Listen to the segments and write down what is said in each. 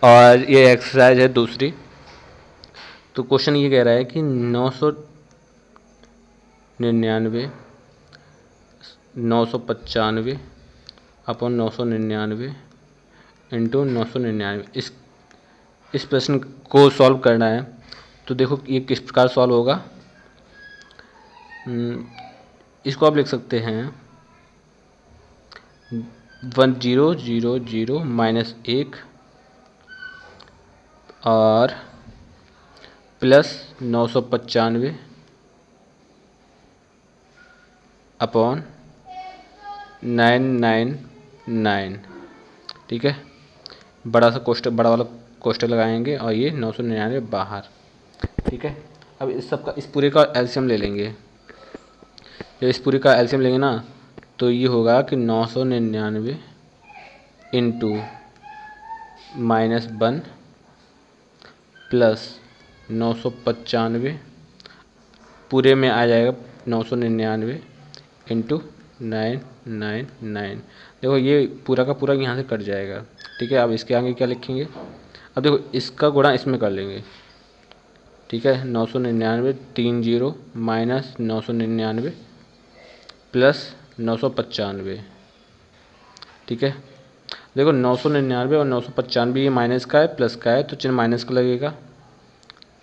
और ये एक्सरसाइज है दूसरी। तो क्वेश्चन ये कह रहा है कि 999 995 अपॉन 999 इंटू 999 इस प्रश्न को सॉल्व करना है। तो देखो ये किस प्रकार सॉल्व होगा। इसको आप लिख सकते हैं 1000 माइनस 1 और प्लस 995 अपॉन 999। ठीक है, बड़ा वाला कोष्टक लगाएंगे और ये 999 बाहर। ठीक है, अब इस पूरे का एलसीएम ले लेंगे। जब इस पूरे का एलसीएम लेंगे ना तो ये होगा कि 999 इंटू -1 प्लस 995 पूरे में आ जाएगा 999 इंटू 999। देखो ये पूरा का पूरा यहाँ से कट जाएगा। ठीक है, अब इसके आगे क्या लिखेंगे। अब देखो इसका गुणा इसमें कर लेंगे। ठीक है, 999 30 माइनस 999 प्लस 995। ठीक है, देखो 999 और 995 ये माइनस का है प्लस का है तो चिन्ह माइनस का लगेगा।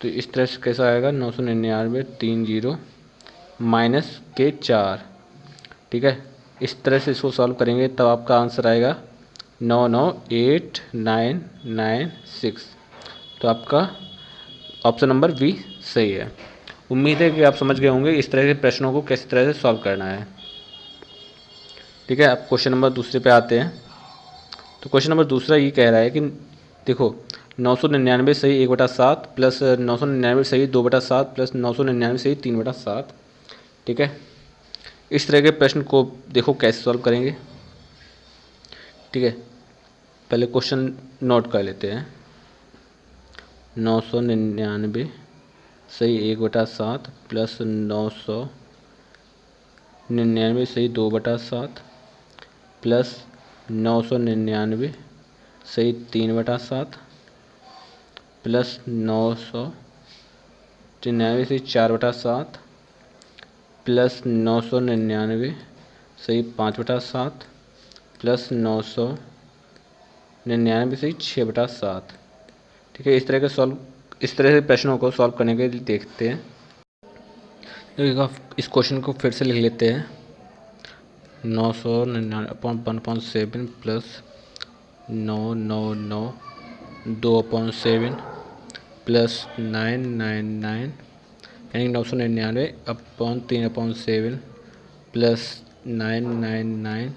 तो इस तरह से कैसा आएगा 999 30 माइनस के 4। ठीक है, इस तरह से इसको सॉल्व करेंगे तब आपका आंसर आएगा 998,996। तो आपका ऑप्शन नंबर बी सही है। उम्मीद है कि आप समझ गए होंगे इस तरह के प्रश्नों को किस तरह से सॉल्व करना है। ठीक है, अब क्वेश्चन नंबर दूसरे पे आते हैं। तो क्वेश्चन नंबर दूसरा ये कह रहा है कि देखो 999 सही 1/7 प्लस 999 सही 2/7 प्लस 999 सही 3/7। ठीक है, इस तरह के प्रश्न को देखो कैसे सॉल्व करेंगे। ठीक है, पहले क्वेश्चन नोट कर लेते हैं। 999 सही 1/7 प्लस 999 सही 2/7 प्लस 999 सही 3/7 प्लस 999 सही 4/7 प्लस 999 सही 5/7 प्लस 999 सही 6/7। ठीक है, इस तरह से प्रश्नों को सॉल्व करने के लिए देखते हैं। तो इस क्वेश्चन को फिर से लिख लेते हैं। 999/1/7 प्लस 999 2/7 प्लस 999 यानी 999/3/7 प्लस 999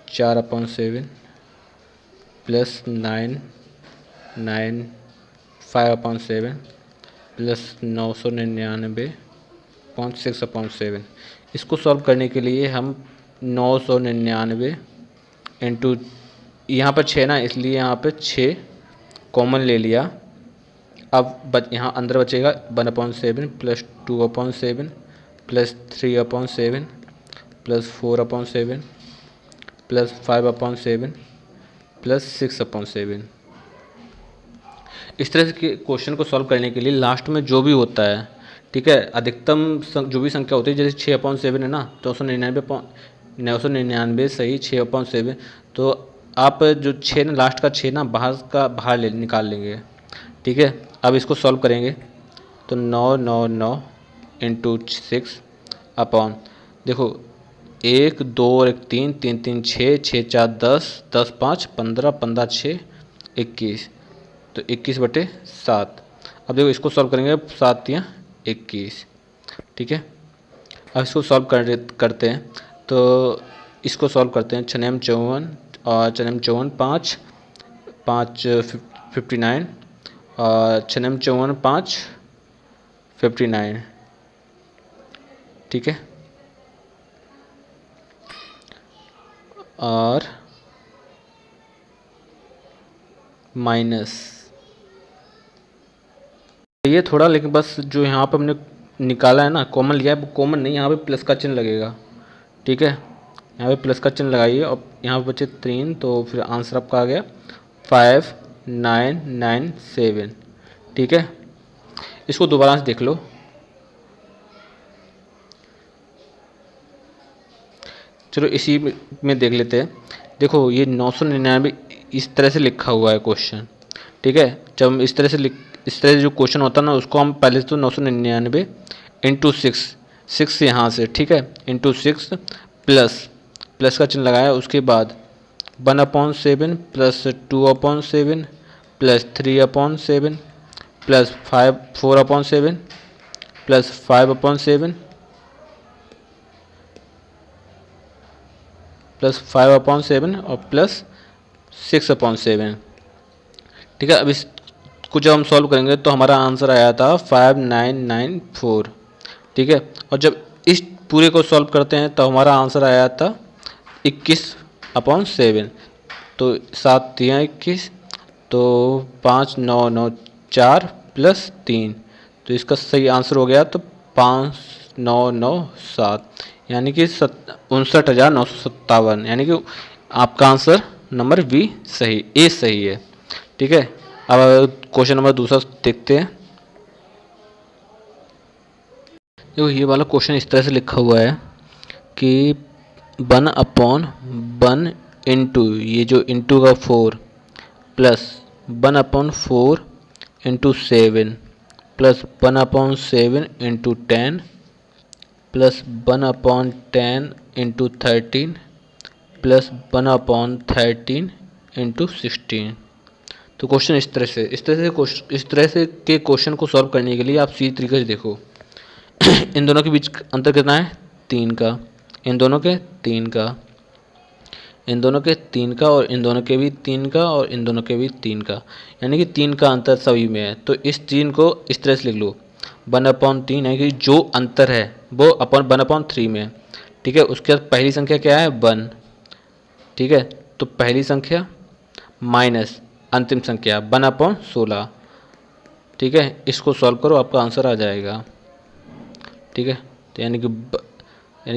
4/7 प्लस 999 5/7 प्लस 999.6/7। इसको सॉल्व करने के लिए हम 999 इंटू यहाँ पर 6 ना, इसलिए यहाँ पे 6 कॉमन ले लिया। अब यहाँ अंदर बचेगा 1/7 plus 2/7 plus 3/7 plus 4/7 plus 5/7 plus 6/7। इस तरह के क्वेश्चन को सॉल्व करने के लिए लास्ट में जो भी होता है, ठीक है, अधिकतम जो भी संख्या होती है, जैसे 6/7 है ना, तो 999 सही 6/7। तो आप जो 6 ना, लास्ट का 6 ना बाहर निकाल लेंगे। ठीक है, अब इसको सॉल्व करेंगे तो 999 इंटू 6 अपॉन देखो 1 2 और 1 3 3 3 6 6 4 10 10 5 15 15 6 21 तो 21/7। अब देखो इसको सॉल्व करेंगे 7 या 21। ठीक है, अब इसको सॉल्व करते हैं। तो इसको सॉल्व करते हैं 6×54 और 6×54 5 5 59 और 6×54 5 59। ठीक है, और माइनस ये थोड़ा, लेकिन बस जो यहाँ पर हमने निकाला है ना, कॉमन लिया है, वो कॉमन नहीं, यहाँ पे प्लस का चिन्ह लगेगा। ठीक है, यहाँ पे प्लस का चिन्ह लगाइए और यहाँ पे बचे 3, तो फिर आंसर आपका आ गया 5997। ठीक है, इसको दोबारा से देख लो। चलो इसी में देख लेते हैं। देखो ये 999 इस तरह से लिखा हुआ है क्वेश्चन। ठीक है, जब हम इस तरह से जो क्वेश्चन होता है ना, उसको हम पहले तो 999 इंटू 6 यहाँ से, ठीक है, इंटू 6 प्लस का चिन्ह लगाया। उसके बाद 1/7 plus 2/7 plus 3/7 plus 4/7 plus 5/7 plus 5/7 और प्लस 6/7। ठीक है, अब इसको जब हम सॉल्व करेंगे तो हमारा आंसर आया था 5994। ठीक है, और जब इस पूरे को सॉल्व करते हैं तो हमारा आंसर आया था 21/7। तो 7 3 21, तो 5994 प्लस 3, तो इसका सही आंसर हो गया तो 5997, यानी कि 59,957, यानी कि आपका आंसर नंबर बी सही, ए सही है। ठीक है, अब क्वेश्चन नंबर दूसरा देखते हैं। देखो ये वाला क्वेश्चन इस तरह से लिखा हुआ है कि 1/1 इंटू, ये जो इंटू का 4 plus 1/4 into 7 plus 1/7 into 10 plus 1/10 into 13 plus 1/13 into 16। तो क्वेश्चन इस तरह से के क्वेश्चन को सॉल्व करने के लिए आप सीधे तरीके से देखो। इन दोनों के बीच अंतर कितना है? 3 का। इन दोनों के 3 का, इन दोनों के 3 का, और इन दोनों के भी 3 का, और इन दोनों के भी 3 का, यानी कि 3 का अंतर सभी में है। तो इस 3 को इस तरह से लिख लो, 1/3, यानी कि जो अंतर है वो 1/3 में है। ठीक है, उसके बाद पहली संख्या क्या है? 1। ठीक है, तो पहली संख्या माइनस अंतिम संख्या 1/16। ठीक है, इसको सॉल्व करो, आपका आंसर आ जाएगा। ठीक है, तो यानी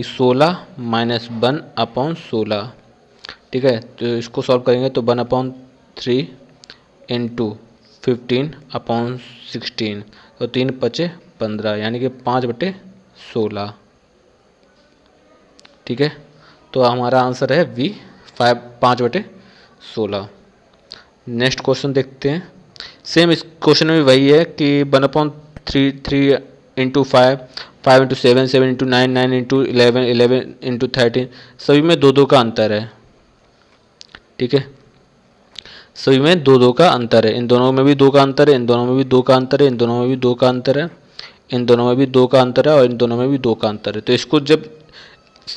16 माइनस 1/16। ठीक है, तो इसको सॉल्व करेंगे तो 1/3 इंटू 15/16, तो 3 5 15, यानी कि 5/16। ठीक है, तो हमारा आंसर है बी 5/16। नेक्स्ट क्वेश्चन देखते हैं। सेम इस क्वेश्चन में वही है कि 1/3 3 into 5 5 into 7 7 into 9 9 into 11 11 into 13, सभी में 2 2 का अंतर है। ठीक है, सभी में 2 2 का अंतर है। इन दोनों में भी 2 का अंतर है, इन दोनों में भी 2 का अंतर है, इन दोनों में भी 2 का अंतर है, इन दोनों में भी 2 का अंतर है, और इन दोनों में भी 2 का अंतर है। तो इसको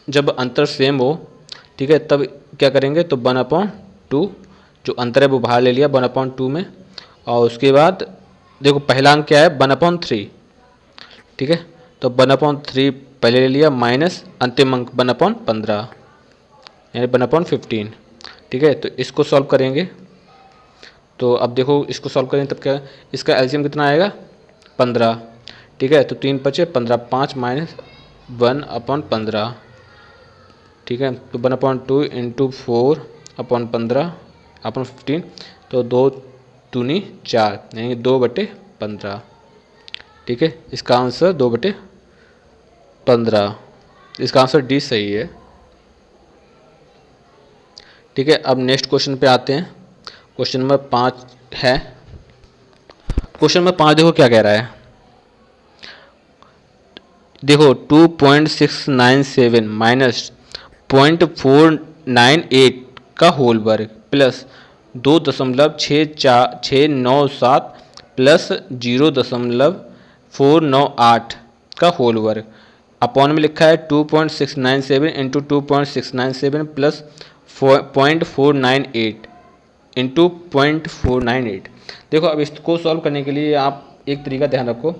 जब अंतर सेम हो, ठीक है, तब क्या करेंगे? तो 1/2 जो अंतर है वो बाहर ले लिया 1/2 में, और उसके बाद देखो पहला अंक क्या है? 1/3। ठीक है, तो 1/3 पहले ले लिया, माइनस अंतिम अंक 1/15, यानी 1/15। ठीक है, तो इसको सॉल्व करेंगे तो अब देखो इसको सॉल्व करेंगे तब क्या, इसका एलसीएम कितना आएगा? 15। ठीक है, तो 3 5 15, 5 माइनस 1/15। ठीक है, तो 1/2 इंटू 4/15/15, तो 2 दूनी 4, यानी 2/15। ठीक है, इसका आंसर 2/15, इसका आंसर डी सही है। ठीक है, अब नेक्स्ट क्वेश्चन पे आते हैं। क्वेश्चन नंबर 5 है। क्वेश्चन नंबर 5 देखो क्या कह रहा है। देखो 2.697 माइनस 0.498 का होल वर्ग प्लस 2.6697 प्लस 0.498 का होल वर्ग, अपॉन में लिखा है 2.697 इंटू 2.697 प्लस 0.498 इंटू 0.498। देखो अब इसको सॉल्व करने के लिए आप एक तरीका ध्यान रखो,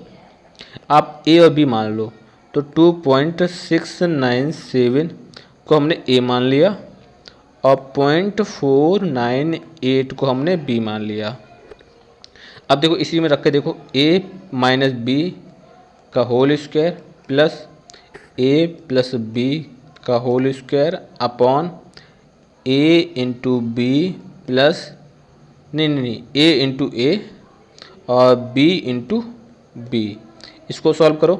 आप ए और बी मान लो। तो 2.697 को हमने ए मान लिया और 0.498 को हमने बी मान लिया। अब देखो इसी में रख के देखो, ए माइनस बी का whole square plus a plus b का whole square upon a into b plus नहीं, ए इंटू ए और बी इंटू बी, इसको सॉल्व करो।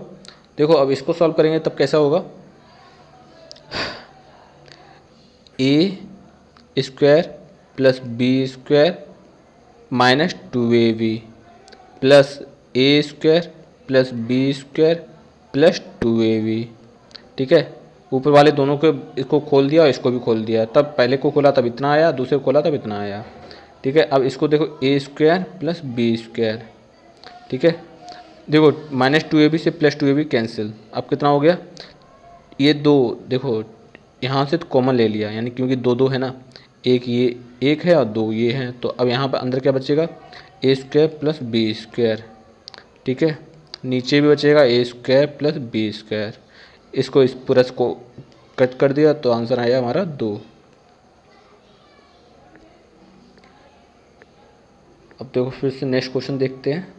देखो अब इसको सॉल्व करेंगे तब कैसा होगा, a square plus b square minus 2ab plus a square plus b square plus 2ab। ठीक है, ऊपर वाले दोनों को इसको खोल दिया और इसको भी खोल दिया, तब पहले को खोला तब इतना आया, दूसरे को खोला तब इतना आया। ठीक है, अब इसको देखो ए स्क्वायर प्लस बी स्क्वायर। ठीक है, देखो माइनस 2ab से प्लस 2ab कैंसिल, अब कितना हो गया, ये दो देखो यहाँ से तो कॉमन ले लिया, यानी क्योंकि दो दो है ना, एक ये एक है और दो ये हैं, तो अब यहाँ पर अंदर क्या बचेगा, ए स्क्वायर प्लस बी स्क्वायर। ठीक है, नीचे भी बचेगा ए स्क्वायर प्लस बी स्क्वायर। इसको इस पूरा को कट कर दिया तो आंसर आया हमारा 2। अब देखो फिर से नेक्स्ट क्वेश्चन देखते हैं।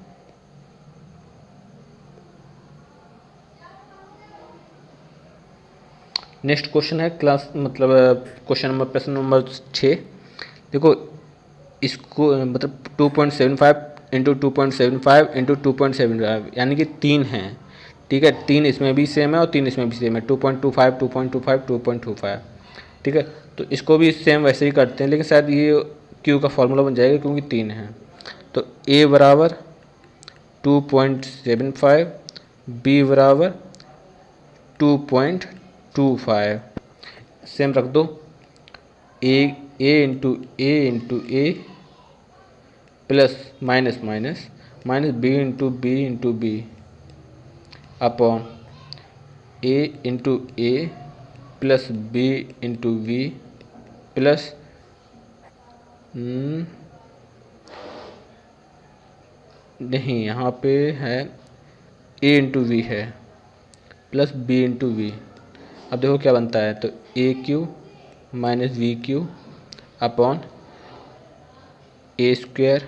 नेक्स्ट क्वेश्चन है क्लास मतलब क्वेश्चन नंबर प्रश्न नंबर 6। देखो इसको मतलब 2.75 इंटू 2.75 इंटू 2.75 यानी कि 3 हैं। ठीक है, 3 इसमें भी सेम है और 3 इसमें भी सेम है, 2.25 2.25 2.25। ठीक है, तो इसको भी सेम वैसे ही करते हैं, लेकिन शायद ये क्यू का फॉर्मूला बन जाएगा क्योंकि 3 है। तो ए बराबर 2.75, बी बराबर 2.25 सेम रख दो, a into a plus minus minus minus b into b upon a into a plus b into b plus नहीं, यहाँ पे है ए इंटू वी है प्लस बी इंटू वी। अब देखो क्या बनता है, तो a q minus v q upon a square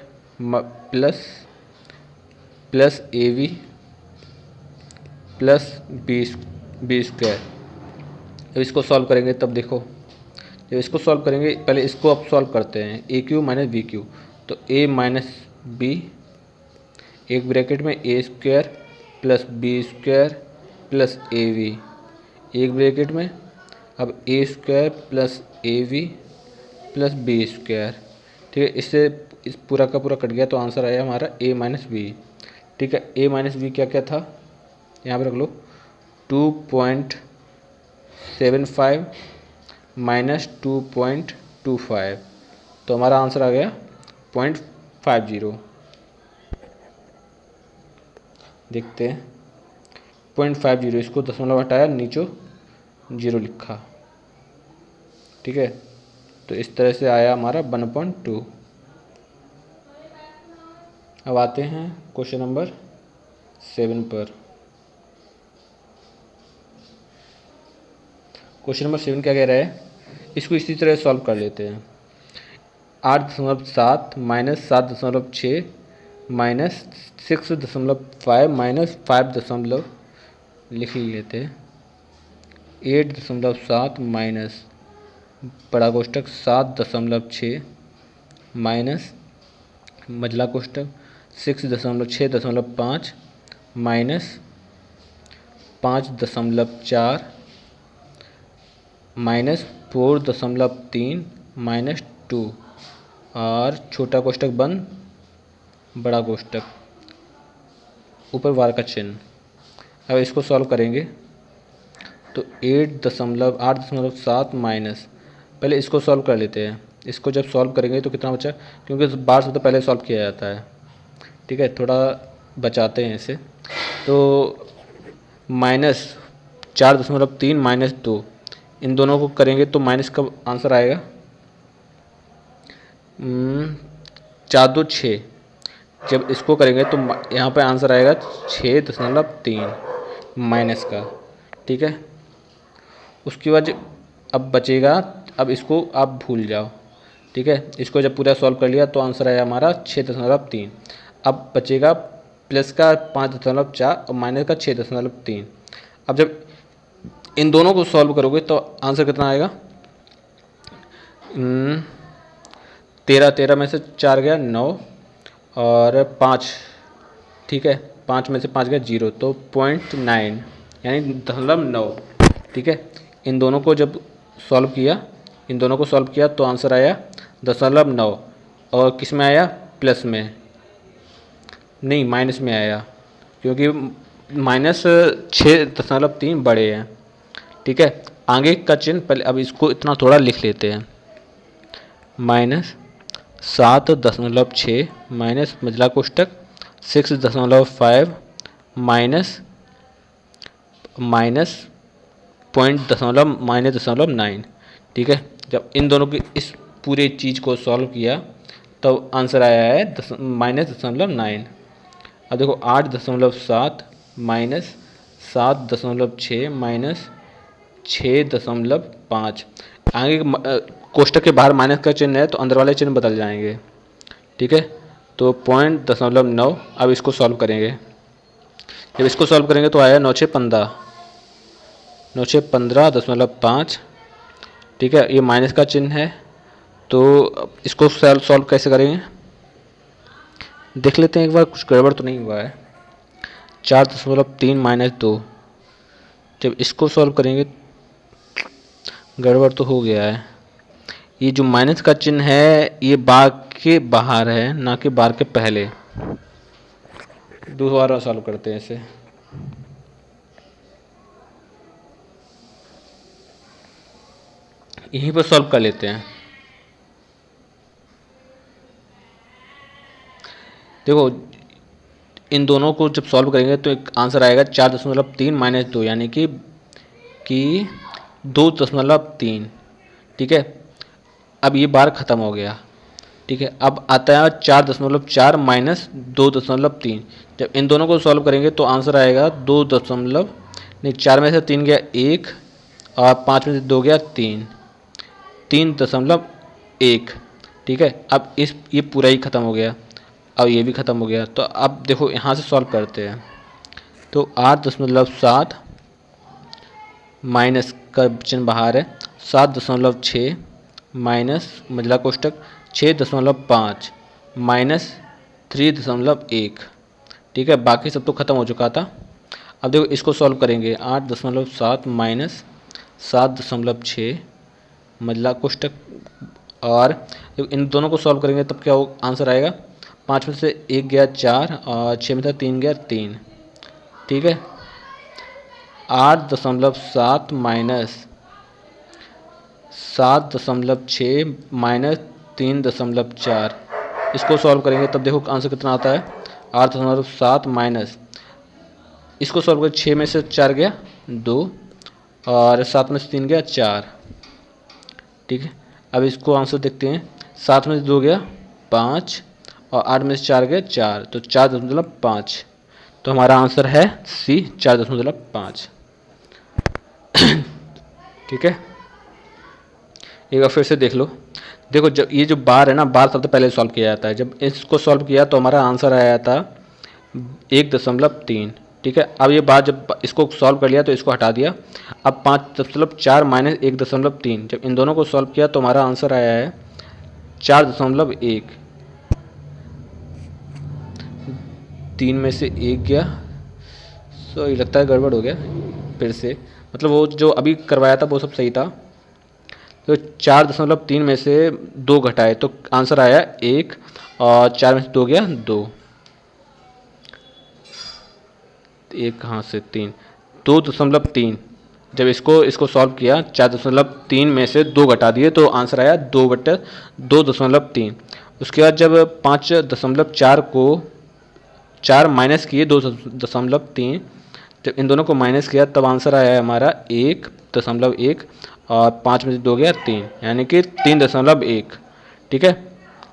plus a v plus b square. जब इसको सॉल्व करेंगे तब देखो, जब इसको सॉल्व करेंगे पहले इसको अब सॉल्व करते हैं, a q minus b q, तो ए माइनस बी एक ब्रैकेट में a square plus b square plus a v एक ब्रैकेट में, अब a square plus a v plus b square. ठीक है, इससे इस पूरा का पूरा कट गया तो आंसर आया हमारा ए माइनस बी। ठीक है, ए माइनस बी क्या क्या था, यहाँ पे रख लो 2.75 माइनस 2.25, तो हमारा आंसर आ गया 0.50। देखते हैं 0.50, इसको दशमलव हटाया, नीचे 0 लिखा। ठीक है, तो इस तरह से आया हमारा 1.2। अब आते हैं क्वेश्चन नंबर 7 पर। क्वेश्चन नंबर 7 क्या कह रहा है, इसको इसी तरह सॉल्व कर लेते हैं। 8.7 माइनस 7.6 माइनस 6.5 माइनस 5 लिख लेते हैं, 8.7 माइनस बड़ा कोष्टक 7.6 माइनस मझला कोष्टक 6.5 माइनस 5.4 माइनस 4.3 माइनस 2 और छोटा कोष्टक बंद बड़ा कोष्टक ऊपर वार का चिन्ह। अब इसको सॉल्व करेंगे तो 8.7 माइनस, पहले इसको सॉल्व कर लेते हैं। इसको जब सॉल्व करेंगे तो कितना बचा, क्योंकि बार से तो पहले सॉल्व किया जाता है। ठीक है, थोड़ा बचाते हैं इसे, तो माइनस 4.3 माइनस 2, इन दोनों को करेंगे तो माइनस का आंसर आएगा 4×2=6। जब इसको करेंगे तो यहाँ पे आंसर आएगा 6.3 माइनस का। ठीक है, उसके बाद अब बचेगा, अब इसको आप भूल जाओ। ठीक है, इसको जब पूरा सॉल्व कर लिया तो आंसर आया हमारा 6.3। अब बचेगा प्लस का 5.4 और माइनस का 6.3। अब जब इन दोनों को सॉल्व करोगे तो आंसर कितना आएगा, 13 में से 4 गया 9 और 5, ठीक है, 5 में से 5 गया 0, तो 0.9 यानी 0.9, ठीक है। इन दोनों को जब सॉल्व किया तो आंसर आया 0.9, और किस में आया, प्लस में नहीं माइनस में आया, क्योंकि -6.3 बड़े हैं, ठीक है। आगे का चिन्ह पहले, अब इसको इतना थोड़ा लिख लेते हैं, -7.6 माइनस मझला कोष्टक 6.5 माइनस -0.9, ठीक है। जब इन दोनों की इस पूरे चीज़ को सॉल्व किया तो आंसर आया है -0.9। अब देखो 8.7 माइनस 7.6 माइनस 6.5, आगे कोष्टक के बाहर माइनस का चिन्ह है तो अंदर वाले चिन्ह बदल जाएंगे, ठीक है। तो 0.9, अब इसको सॉल्व करेंगे, जब इसको सॉल्व करेंगे तो आया 9×6 = 15.5, ठीक है। ये माइनस का चिन्ह है, तो इसको सॉल्व कैसे करेंगे देख लेते हैं एक बार, कुछ गड़बड़ तो नहीं हुआ है। 4.3 माइनस 2, जब इसको सॉल्व करेंगे गड़बड़ तो हो गया है। ये जो माइनस का चिन्ह है ये बार के बाहर है, ना कि बार के पहले। दोबारा सॉल्व करते हैं इसे, यहीं पर सॉल्व कर लेते हैं। देखो इन दोनों को जब सॉल्व करेंगे तो एक आंसर आएगा 4.3 माइनस 2, यानी कि 2.3, ठीक है। अब ये बार ख़त्म हो गया, ठीक है। अब आता है 4.4 माइनस 2.3, जब इन दोनों को सॉल्व करेंगे तो आंसर आएगा 4 में से 3 गया 1 और 5 में से 2 गया 3.1, ठीक है। अब ये पूरा ही ख़त्म हो गया, अब ये भी ख़त्म हो गया। तो अब देखो यहाँ से सॉल्व करते हैं, तो 8.7 माइनस का चिन्ह बाहर है, 7.6 माइनस मझला कोष्टक 6.5 माइनस 3.1, ठीक है। बाकी सब तो ख़त्म हो चुका था। अब देखो इसको सॉल्व करेंगे, 8.7 माइनस 7.6 मझला कोष्टक, और इन दोनों को सॉल्व करेंगे तब क्या हो आंसर आएगा, 5 में से 1 गया 4 और 6 में से 3 गया 3, ठीक है। 8.7 माइनस 7.6 माइनस 3.4, इसको सॉल्व करेंगे तब देखो आंसर कितना आता है, 8.7 माइनस, इसको सॉल्व करें 6 में से 4 गया 2 और 7 में से 3 गया 4, ठीक है। अब इसको आंसर देखते हैं, 7 में से 2 गया 5 और 8 में से 4 गया 4, तो 4.5, तो हमारा आंसर है सी 4.5, ठीक है। एक बार फिर से देख लो, देखो जब ये जो बार है ना, बार सबसे पहले सॉल्व किया जाता है। जब इसको सॉल्व किया तो हमारा आंसर आया था 1.3, ठीक है। अब ये बार जब इसको सॉल्व कर लिया तो इसको हटा दिया, अब 5.4 माइनस 1.3, जब इन दोनों को सॉल्व किया तो हमारा आंसर आया है 4.1, 3 में से 1 गया, सॉरी लगता है गड़बड़ हो गया फिर से, मतलब वो जो अभी करवाया था वो सब सही था। तो 4.3 में से 2 घटाए तो आंसर आया 1 और 4 में से 2 गया 2, 1 कहाँ से 3, 2.3, जब इसको सॉल्व किया 4.3 में से 2 घटा दिए तो आंसर आया 2/2.3। उसके बाद जब 5.4 को 4 माइनस किए 2.3, जब इन दोनों को माइनस किया तब आंसर आया है हमारा 1.1 और 5 में से 2 गया 3, यानी कि 3.1, ठीक है।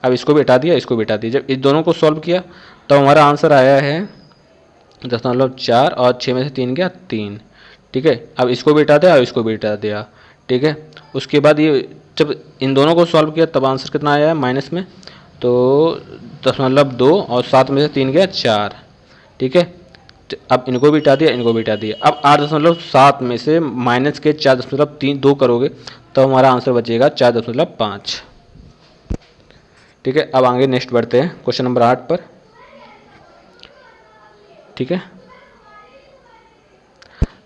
अब इसको भी हटा दिया, इसको भी हटा दिया, जब इस दोनों को सॉल्व किया तब हमारा आंसर आया है 0.4 और 6 में से 3 गया 3, ठीक है। अब इसको भी हटा दिया और इसको भी हटा दिया, ठीक है। उसके बाद ये जब इन दोनों को सॉल्व किया तब आंसर कितना आया है माइनस में, तो 0.2 और 7 में से 3 गया 4, ठीक है। अब इनको भी हटा दिया, इनको भी हटा दिया। अब 8.7 में से माइनस के 4.2 करोगे तो हमारा आंसर बचेगा 4.5, ठीक है, अब आगे नेक्स्ट बढ़ते हैं क्वेश्चन नंबर 8 पर। ठीक है,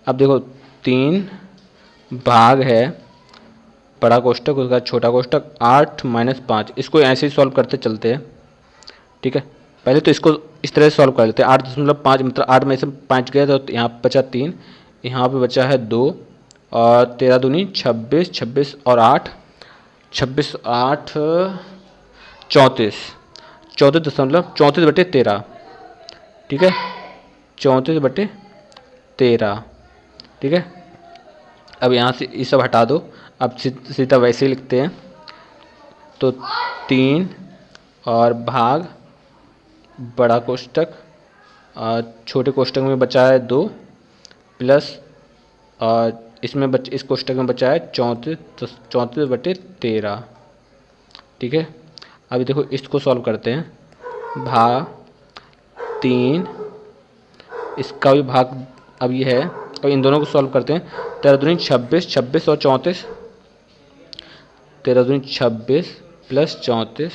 अब देखो 3 भाग है बड़ा कोष्टक उसका छोटा कोष्टक 8 - 5, इसको ऐसे ही सॉल्व करते चलते हैं। ठीक है, पहले तो इसको इस तरह से सॉल्व कर लेते हैं। 8.5 मतलब 8 में से 5 गया तो यहाँ बचा 3, यहाँ पे बचा है 2 और 13 दूनी 26, 26 और 8, 26 8 34, 34.13। ठीक है, 34/13। ठीक है, अब यहाँ से ये सब हटा दो, अब सीधा वैसे ही लिखते हैं। तो 3 और भाग बड़ा कोष्टक और छोटे कोष्टक में बचा है 2 प्लस और इसमें इस कोष्टक में बचा है 34/13। ठीक है, अभी देखो इसको सॉल्व करते हैं। भाग 3, इसका भी भाग अब ये है, और इन दोनों को सॉल्व करते हैं। 13 दूनी 26, 26 और 34, 13 दूनी 26 प्लस 34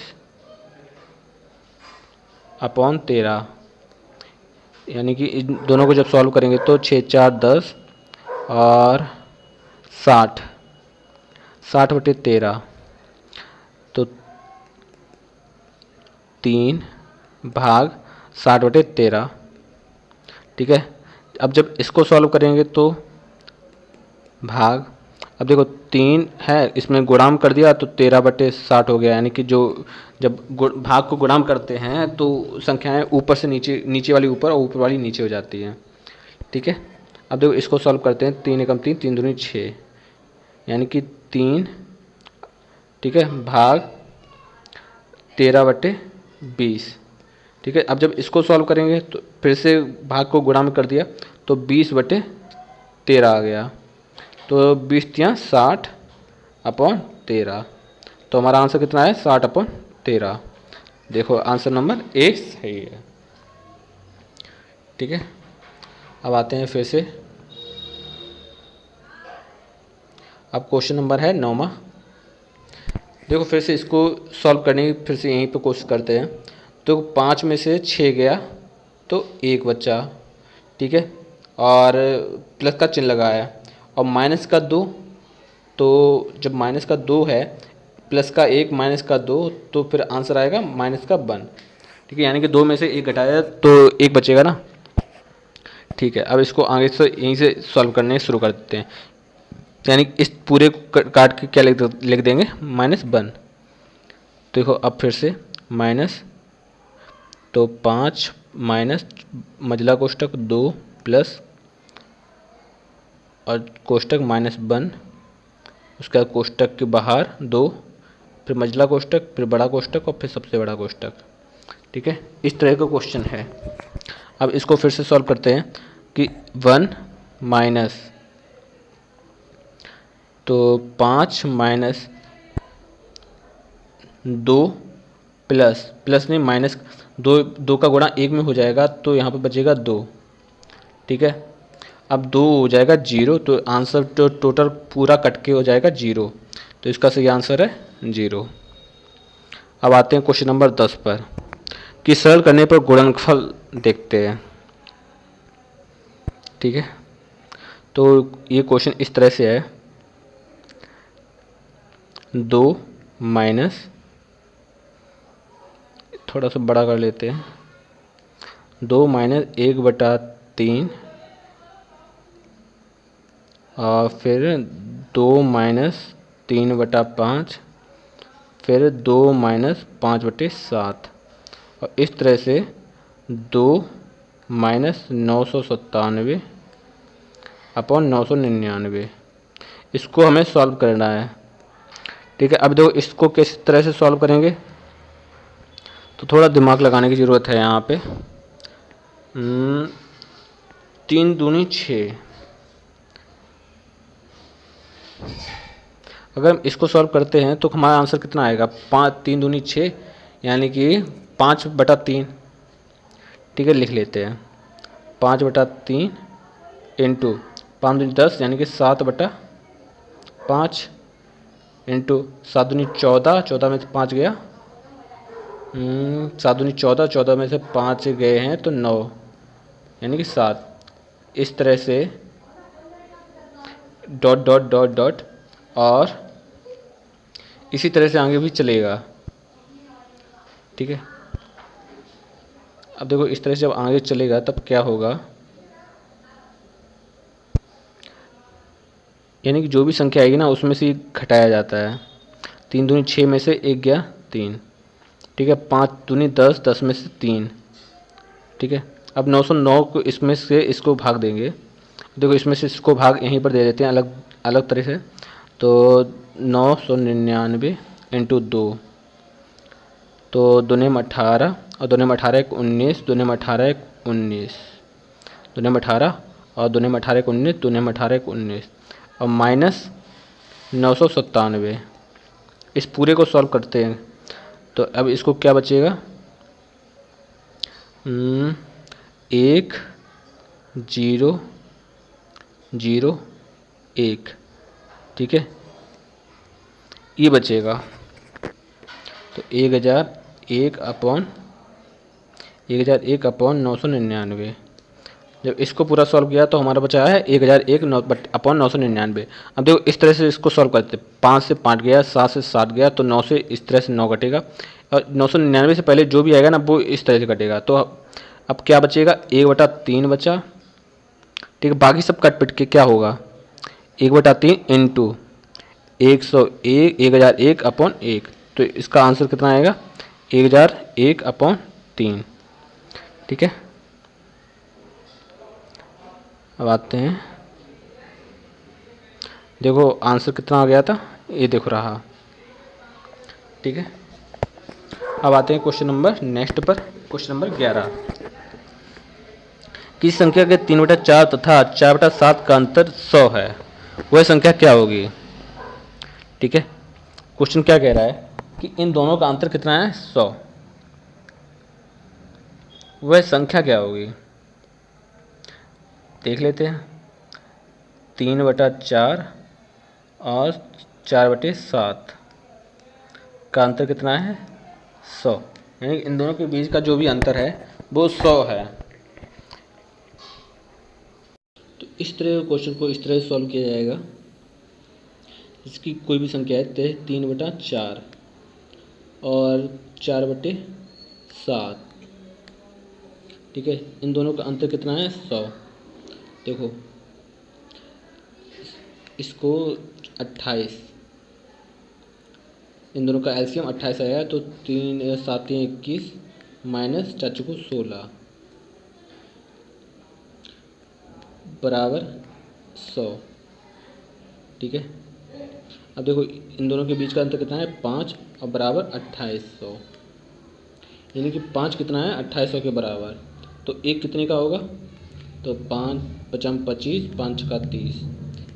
अपॉन 13, यानी कि इन दोनों को जब सॉल्व करेंगे तो 6 4 10 और 60, 60/13। तो 3 भाग 60/13। ठीक है, अब जब इसको सॉल्व करेंगे तो भाग, अब देखो 3 है, इसमें गुणाम कर दिया तो 13/60 हो गया, यानी कि जो जब भाग को गुणाम करते हैं तो संख्याएं ऊपर से नीचे, नीचे वाली ऊपर और ऊपर वाली नीचे हो जाती हैं। ठीक है, अब देखो इसको सॉल्व करते हैं। 3 एकम 3, 3 दूनी 6, यानी कि 3, ठीक है, भाग 13/20। ठीक है, अब जब इसको सॉल्व करेंगे तो फिर से भाग को गुणा में कर दिया तो 20/13 आ गया। तो 20 × 60/13, तो हमारा आंसर कितना है 60/13। देखो आंसर नंबर ए सही है। ठीक है, अब आते हैं फिर से, अब क्वेश्चन नंबर है 9वां। देखो फिर से इसको सॉल्व करने की फिर से यहीं पे कोशिश करते हैं। तो 5 में से 6 गया तो 1 बचा। ठीक है, और प्लस का चिन्ह लगाया और माइनस का 2, तो जब माइनस का 2 है, प्लस का 1 माइनस का 2, तो फिर आंसर आएगा माइनस का 1। ठीक है, यानी कि 2 में से 1 घटाया तो 1 बचेगा ना। ठीक है, अब इसको आगे से यहीं से सॉल्व करने शुरू कर देते हैं, यानी इस पूरे काट के क्या लिख देंगे -1। देखो अब फिर से माइनस, तो 5 माइनस मझला कोष्टक 2 प्लस और कोष्टक -1, उसका कोष्टक के बाहर 2, फिर मझला कोष्टक, फिर बड़ा कोष्टक और फिर सबसे बड़ा कोष्टक। ठीक है, इस तरह का क्वेश्चन है। अब इसको फिर से सॉल्व करते हैं कि 1 माइनस, तो 5 माइनस 2 प्लस नहीं माइनस 2 का गुणा 1 में हो जाएगा तो यहाँ पे बचेगा 2। ठीक है, अब 2 हो जाएगा 0, तो आंसर तो टोटल पूरा कट के हो जाएगा 0, तो इसका सही आंसर है 0। अब आते हैं क्वेश्चन नंबर 10 पर कि सरल करने पर गुणनफल देखते हैं। ठीक है, तो ये क्वेश्चन इस तरह से है। 2 माइनस, थोड़ा सा बड़ा कर लेते हैं, 2 माइनस 1/3 और फिर 2 माइनस 3/5, फिर 2 माइनस 5/7, और इस तरह से 2 माइनस 997 अपॉन 999, इसको हमें सॉल्व करना है। ठीक है, अब देखो इसको किस तरह से सॉल्व करेंगे, तो थोड़ा दिमाग लगाने की ज़रूरत है यहाँ पे। 3 दूनी 6, अगर हम इसको सॉल्व करते हैं तो हमारा आंसर कितना आएगा 3 दूनी 6, यानी कि 5/3। ठीक है, लिख लेते हैं 5/3 इंटू 5 दूनी 10, यानी कि 7/5 इंटू 7 दूनी 14, 14 में से 5 गया सात दूनी 14, 14 में से 5 गए हैं तो 9 यानी कि 7। इस तरह से डॉट डॉट डॉट डॉट, और इसी तरह से आगे भी चलेगा। ठीक है, अब देखो इस तरह से जब आगे चलेगा तब क्या होगा, यानी कि जो भी संख्या आएगी ना उसमें से घटाया जाता है। 3 दूनी 6 में से 1 गया 3। ठीक है, 5 दूनी 10, 10 में से 3। ठीक है, अब 909 को इसमें से इसको भाग देंगे। देखो इसमें से इसको भाग यहीं पर दे देते हैं अलग अलग तरह से। तो 999 इंटू 2, तो दूने में 18 और दूने में 18 एक 19, दूने में 18 एक 19, दूने में 18 और दूने में 18 एक 19, दूने में 18 एक 19 और माइनस 997। इस पूरे को सॉल्व करते हैं तो अब इसको क्या बचेगा, 1 0 0 1। ठीक है, ये बचेगा। तो 1001 अपॉन 999। जब इसको पूरा सॉल्व किया तो हमारा बचा है 1001 अपॉन 999। अब देखो इस तरह से इसको सॉल्व करते, 5 से 5 गया, 7 से 7 गया, तो 9 से इस तरह से 9 कटेगा और 999 से पहले जो भी आएगा ना वो इस तरह से कटेगा। तो अब क्या बचेगा, 1/3 बचा। ठीक है, बाकी सब कट पिट के क्या होगा, 1/3 इंटू 1001 अपॉन 1। तो इसका आंसर कितना आएगा, 1001 अपॉन 3। ठीक है, अब आते हैं, देखो आंसर कितना आ गया था, ये देखो रहा। ठीक है, अब आते हैं क्वेश्चन नंबर नेक्स्ट पर, क्वेश्चन नंबर 11। किस संख्या के 3/4 तथा 4/7 का अंतर 100 है, वह संख्या क्या होगी। ठीक है, क्वेश्चन क्या कह रहा है कि इन दोनों का अंतर कितना है, 100, वह संख्या क्या होगी। देख लेते हैं, 3/4 और 4/7 का अंतर कितना है, 100, यानी इन दोनों के बीच का जो भी अंतर है वो 100 है। तो इस तरह क्वेश्चन को इस तरह सॉल्व किया जाएगा, इसकी कोई भी संख्या है 3/4 और 4/7। ठीक है, इन दोनों का अंतर कितना है, 100। देखो इसको 28, इन दोनों का एलसीएम 28 आया, तो 3 7 3 21 माइनस 4 चौको 16 बराबर 100। ठीक है, अब देखो इन दोनों के बीच का अंतर कितना है, 5 और बराबर 2800, यानी कि 5 कितना है, 2800 के बराबर। तो एक कितने का होगा, तो 5 5 25, 5 का 30,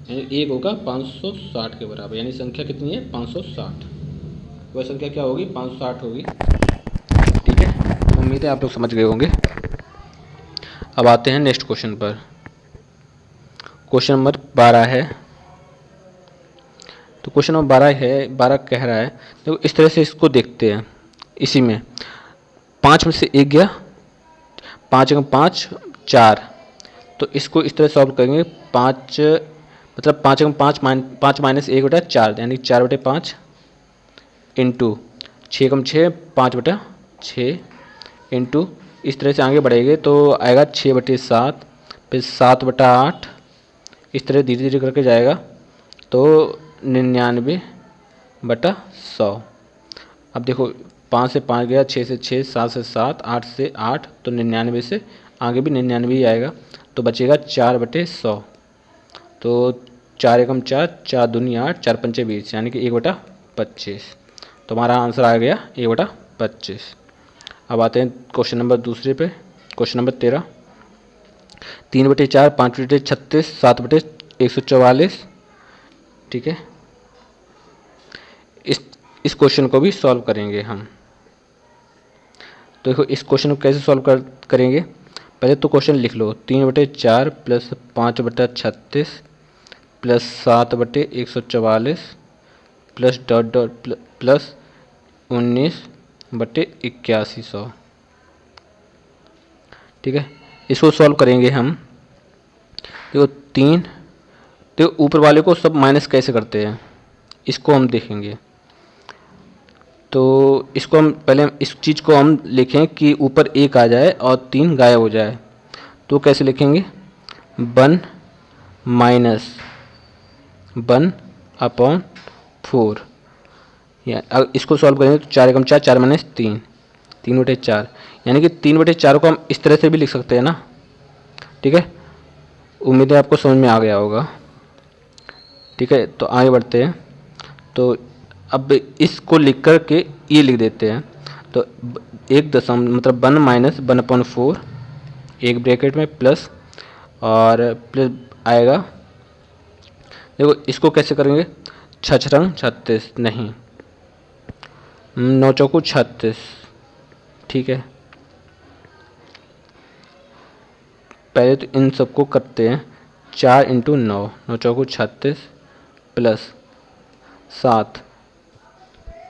यानी एक होगा 560 के बराबर, यानी संख्या कितनी है, 560। वह संख्या क्या होगी, 560 होगी। ठीक है, उम्मीद है आप लोग समझ गए होंगे। अब आते हैं नेक्स्ट क्वेश्चन पर, क्वेश्चन नंबर 12 है। तो क्वेश्चन नंबर 12 है, 12 कह रहा है, तो इस तरह से इसको देखते हैं। इसी में 5 में से 1 गया, 5 1 5 4, तो इसको इस तरह सॉल्व करेंगे। 5 मतलब 5 1 5 माइनस 1/4, यानी 4/5 इंटू 6 1 6 5/6 इंटू, इस तरह से आगे बढ़ेंगे तो आएगा 6/7, फिर 7/8, इस तरह धीरे धीरे करके जाएगा तो 99/100। अब देखो 5 से 5 गया, 6 से 6, 7 से 7, 8 से 8, तो 99 से आगे भी 99 ही आएगा, तो बचेगा 4/100। तो 4 एकम 4, 4 दूनी 8, 4 पंचे 20, यानी कि 1/25। तो हमारा आंसर आ गया 1/25। अब आते हैं क्वेश्चन नंबर दूसरे पे, क्वेश्चन नंबर 13। 3/4, 5/36, 7/144। ठीक है, इस क्वेश्चन को भी सॉल्व करेंगे हम। तो देखो इस क्वेश्चन को कैसे सॉल्व करेंगे, पहले तो क्वेश्चन लिख लो, 3/4 plus 5/36 plus 7/144 plus dot dot plus 19 बटे 8100। ठीक है, इसको सॉल्व करेंगे हम। देखो 3, तो ऊपर वाले को सब माइनस कैसे करते हैं इसको हम देखेंगे। तो इसको हम पहले इस चीज़ को हम लिखें कि ऊपर 1 आ जाए और 3 गायब हो जाए। तो कैसे लिखेंगे, 1 माइनस 1/4। या इसको सॉल्व करेंगे तो 4 एकम 4, 4 माइनस 3, 3/4। यानी कि 3/4 को हम इस तरह से भी लिख सकते हैं ना। ठीक है, उम्मीद है आपको समझ में आ गया होगा। ठीक है, तो आगे बढ़ते हैं। तो अब इसको लिख कर के ये लिख देते हैं। तो 1 दशमलव मतलब 1 माइनस 1/4, एक ब्रैकेट में प्लस, और प्लस आएगा। देखो इसको कैसे करेंगे, 6 रंग 36 नहीं, 9 चौको 36। ठीक है, पहले तो इन सबको करते हैं। 4 × 9, 9 चौको 36 प्लस 7।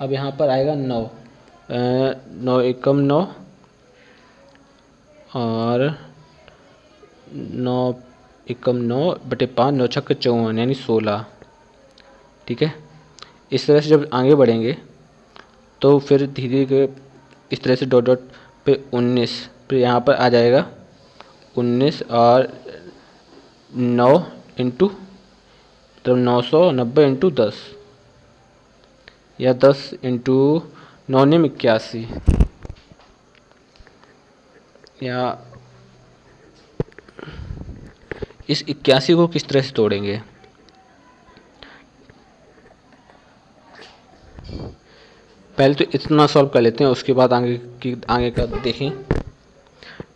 अब यहाँ पर आएगा 9, 9 एकम 9 और 9 एकम 9/5, 9 छक्के 54 यानी 16। ठीक है, इस तरह से जब आगे बढ़ेंगे तो फिर धीरे धीरे इस तरह से डॉट डॉट पे 19, फिर यहाँ पर आ जाएगा 19 और 9 इंटू मतलब 990 इंटू 10, या 10 इंटू 9 9 81, या इस 81 को किस तरह से तोड़ेंगे। पहले तो इतना सॉल्व कर लेते हैं, उसके बाद आगे का देखें।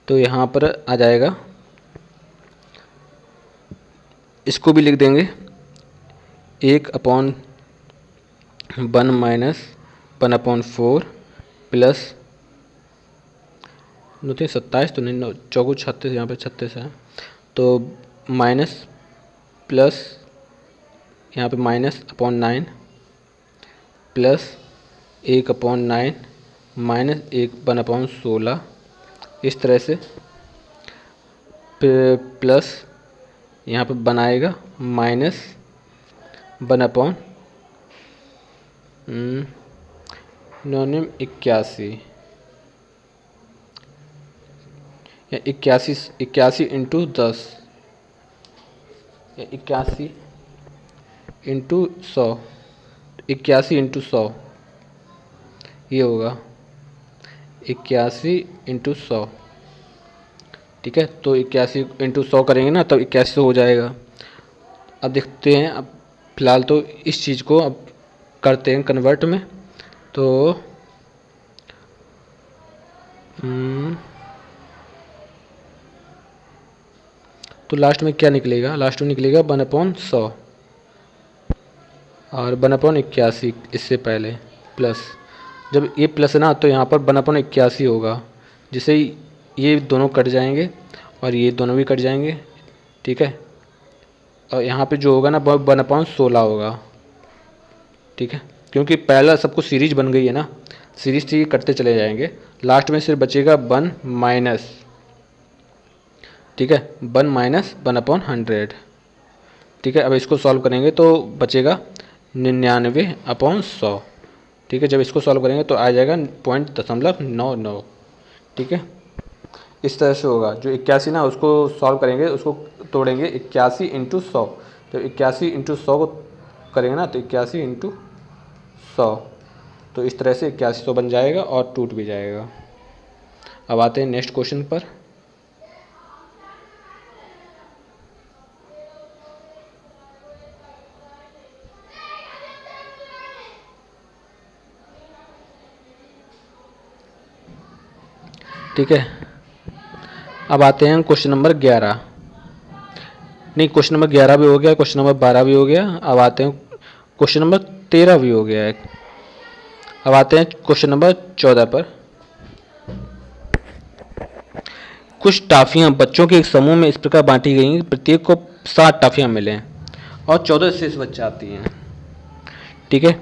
तो यहाँ पर आ जाएगा, इसको भी लिख देंगे 1/1 माइनस 1/4 प्लस 9 27 तो नहीं, 9 चौको 36, यहाँ पे 36 है तो माइनस प्लस यहाँ पे -/9 प्लस 1/9 माइनस 1/16, इस तरह से प्लस यहाँ पे बनाएगा -1/9 81 या 81 इंटू 10 या 81 इंटू 100, 81 इंटू 100 ये होगा 81 इंटू 100। ठीक है, तो 81 इंटू 100 करेंगे ना तब 81 हो जाएगा। अब देखते हैं, अब फिलहाल तो इस चीज़ को अब करते हैं कन्वर्ट में। तो लास्ट में क्या निकलेगा, लास्ट में निकलेगा 1/100 और 1/81 इससे पहले प्लस। जब ये प्लस है ना तो यहाँ पर 1/81 होगा, जिससे ये दोनों कट जाएंगे और ये दोनों भी कट जाएंगे। ठीक है, और यहाँ पे जो होगा ना 1/16 होगा। ठीक है, क्योंकि पहला सबको सीरीज बन गई है ना, सीरीज से ये कटते चले जाएंगे। लास्ट में सिर्फ बचेगा 1 माइनस, ठीक है, 1 माइनस 1/100। ठीक है, अब इसको सॉल्व करेंगे तो बचेगा 99/100। ठीक है, जब इसको सॉल्व करेंगे तो आ जाएगा 0.99। ठीक है, इस तरह से होगा। जो 81 ना उसको सॉल्व करेंगे, उसको तोड़ेंगे 81 इंटू 100। जब 81 इंटू 100 को करेंगे ना तो 81 इंटू 100, तो इस तरह से 8100 बन जाएगा और टूट भी जाएगा। अब आते हैं नेक्स्ट क्वेश्चन पर। ठीक है, अब आते हैं क्वेश्चन नंबर 11। नहीं, क्वेश्चन नंबर 11 भी हो गया, क्वेश्चन नंबर 12 भी हो गया। अब आते हैं क्वेश्चन नंबर 13 भी हो गया है। अब आते हैं क्वेश्चन नंबर 14 पर। कुछ टॉफियां बच्चों के एक समूह में इस प्रकार बांटी गई हैं, प्रत्येक को 7 टॉफियां मिलें और 14 शेष बच जाती हैं। ठीक है,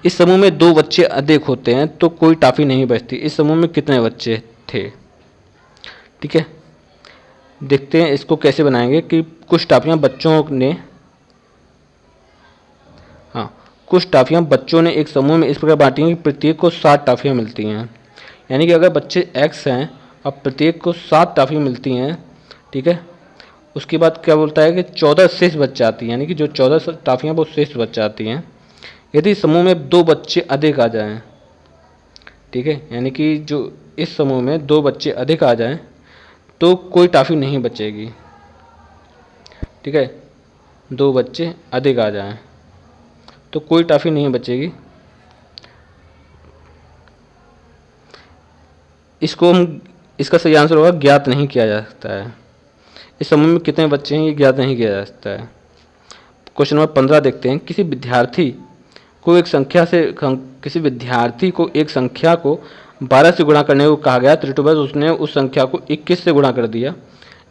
इस समूह में 2 बच्चे अधिक होते हैं तो कोई टॉफी नहीं बचती। इस समूह में कितने बच्चे थे? ठीक है, देखते हैं इसको कैसे बनाएंगे कि कुछ टॉफियाँ बच्चों ने, हाँ, कुछ टॉफियाँ बच्चों ने एक समूह में इस प्रकार बांटी हैं कि प्रत्येक को 7 टॉफियाँ मिलती हैं। यानी कि अगर बच्चे x हैं और प्रत्येक को 7 टॉफियाँ मिलती हैं, ठीक है, उसके बाद क्या बोलता है कि 14 शेष बच जाती हैं, यानी कि जो 14 टॉफियाँ वो शेष बच जाती हैं यदि समूह में 2 बच्चे अधिक आ जाएं। ठीक है, यानी कि जो इस समूह में 2 बच्चे अधिक आ जाएं तो कोई टॉफी नहीं बचेगी। ठीक है, 2 बच्चे अधिक आ जाएं तो कोई टॉफी नहीं बचेगी। इसको हम, इसका सही आंसर होगा ज्ञात नहीं किया जा सकता है। इस समूह में कितने बच्चे हैं ये ज्ञात नहीं किया जा सकता है। क्वेश्चन नंबर 15 देखते हैं। किसी विद्यार्थी को एक संख्या को 12 से गुणा करने को कहा गया, त्रुटिवश उसने उस संख्या को 21 से गुणा कर दिया।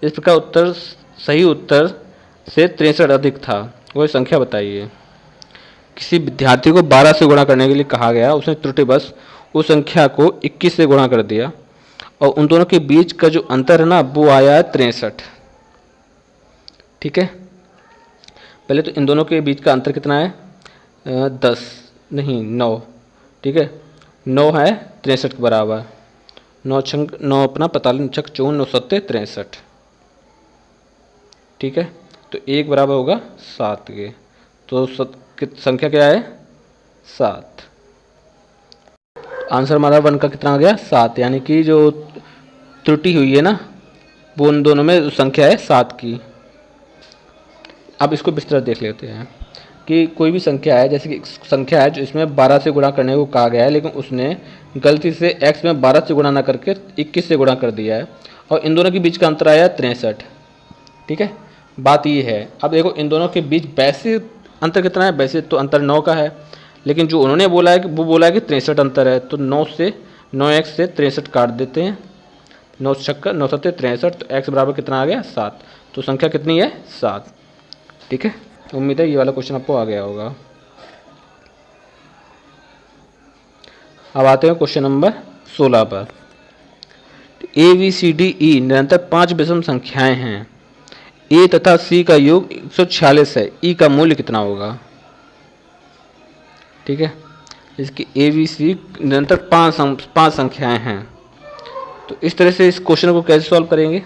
इस प्रकार सही उत्तर से 63 अधिक था। वह संख्या बताइए। किसी विद्यार्थी को 12 से गुणा करने के लिए कहा गया, उसने त्रुटिवश उस संख्या को 21 से गुणा कर दिया और उन दोनों के बीच का जो अंतर है ना वो आया है 63। ठीक है, पहले तो इन दोनों के बीच का अंतर कितना है? 9। ठीक है, 9 है 63 के बराबर। 9 अपना 45 छक 54 9 सत्ते 63। ठीक है, तो 1 बराबर होगा 7 के, तो संख्या क्या है? 7। आंसर हमारा 1 का कितना आ गया? 7। यानी कि जो त्रुटि हुई है ना वो उन दोनों में संख्या है 7 की। अब इसको विस्तार देख लेते हैं कि कोई भी संख्या है, जैसे कि संख्या है जो इसमें 12 से गुणा करने को कहा गया है, लेकिन उसने गलती से x में 12 से गुणा ना करके 21 से गुणा कर दिया है और इन दोनों के बीच का अंतर आया 63। ठीक है, बात ये है। अब देखो इन दोनों के बीच वैसे अंतर कितना है? वैसे तो अंतर 9 का है, लेकिन जो उन्होंने बोला है कि वो बोला है कि 63 अंतर है, तो 9x से 63 काट देते हैं। 9 छक्का 9 सत्ते 63, तो x बराबर कितना आ गया? 7। तो संख्या कितनी है? 7। ठीक है, उम्मीद है ये वाला क्वेश्चन आपको आ गया होगा। अब आते हैं क्वेश्चन नंबर 16 पर। ABCDE निरंतर 5 विषम संख्याएं हैं। A तथा C का योग 146 है। E का मूल्य कितना होगा? ठीक है, इसकी ABC निरंतर 5 संख्याएं हैं। तो इस तरह से इस क्वेश्चन को कैसे सॉल्व करेंगे?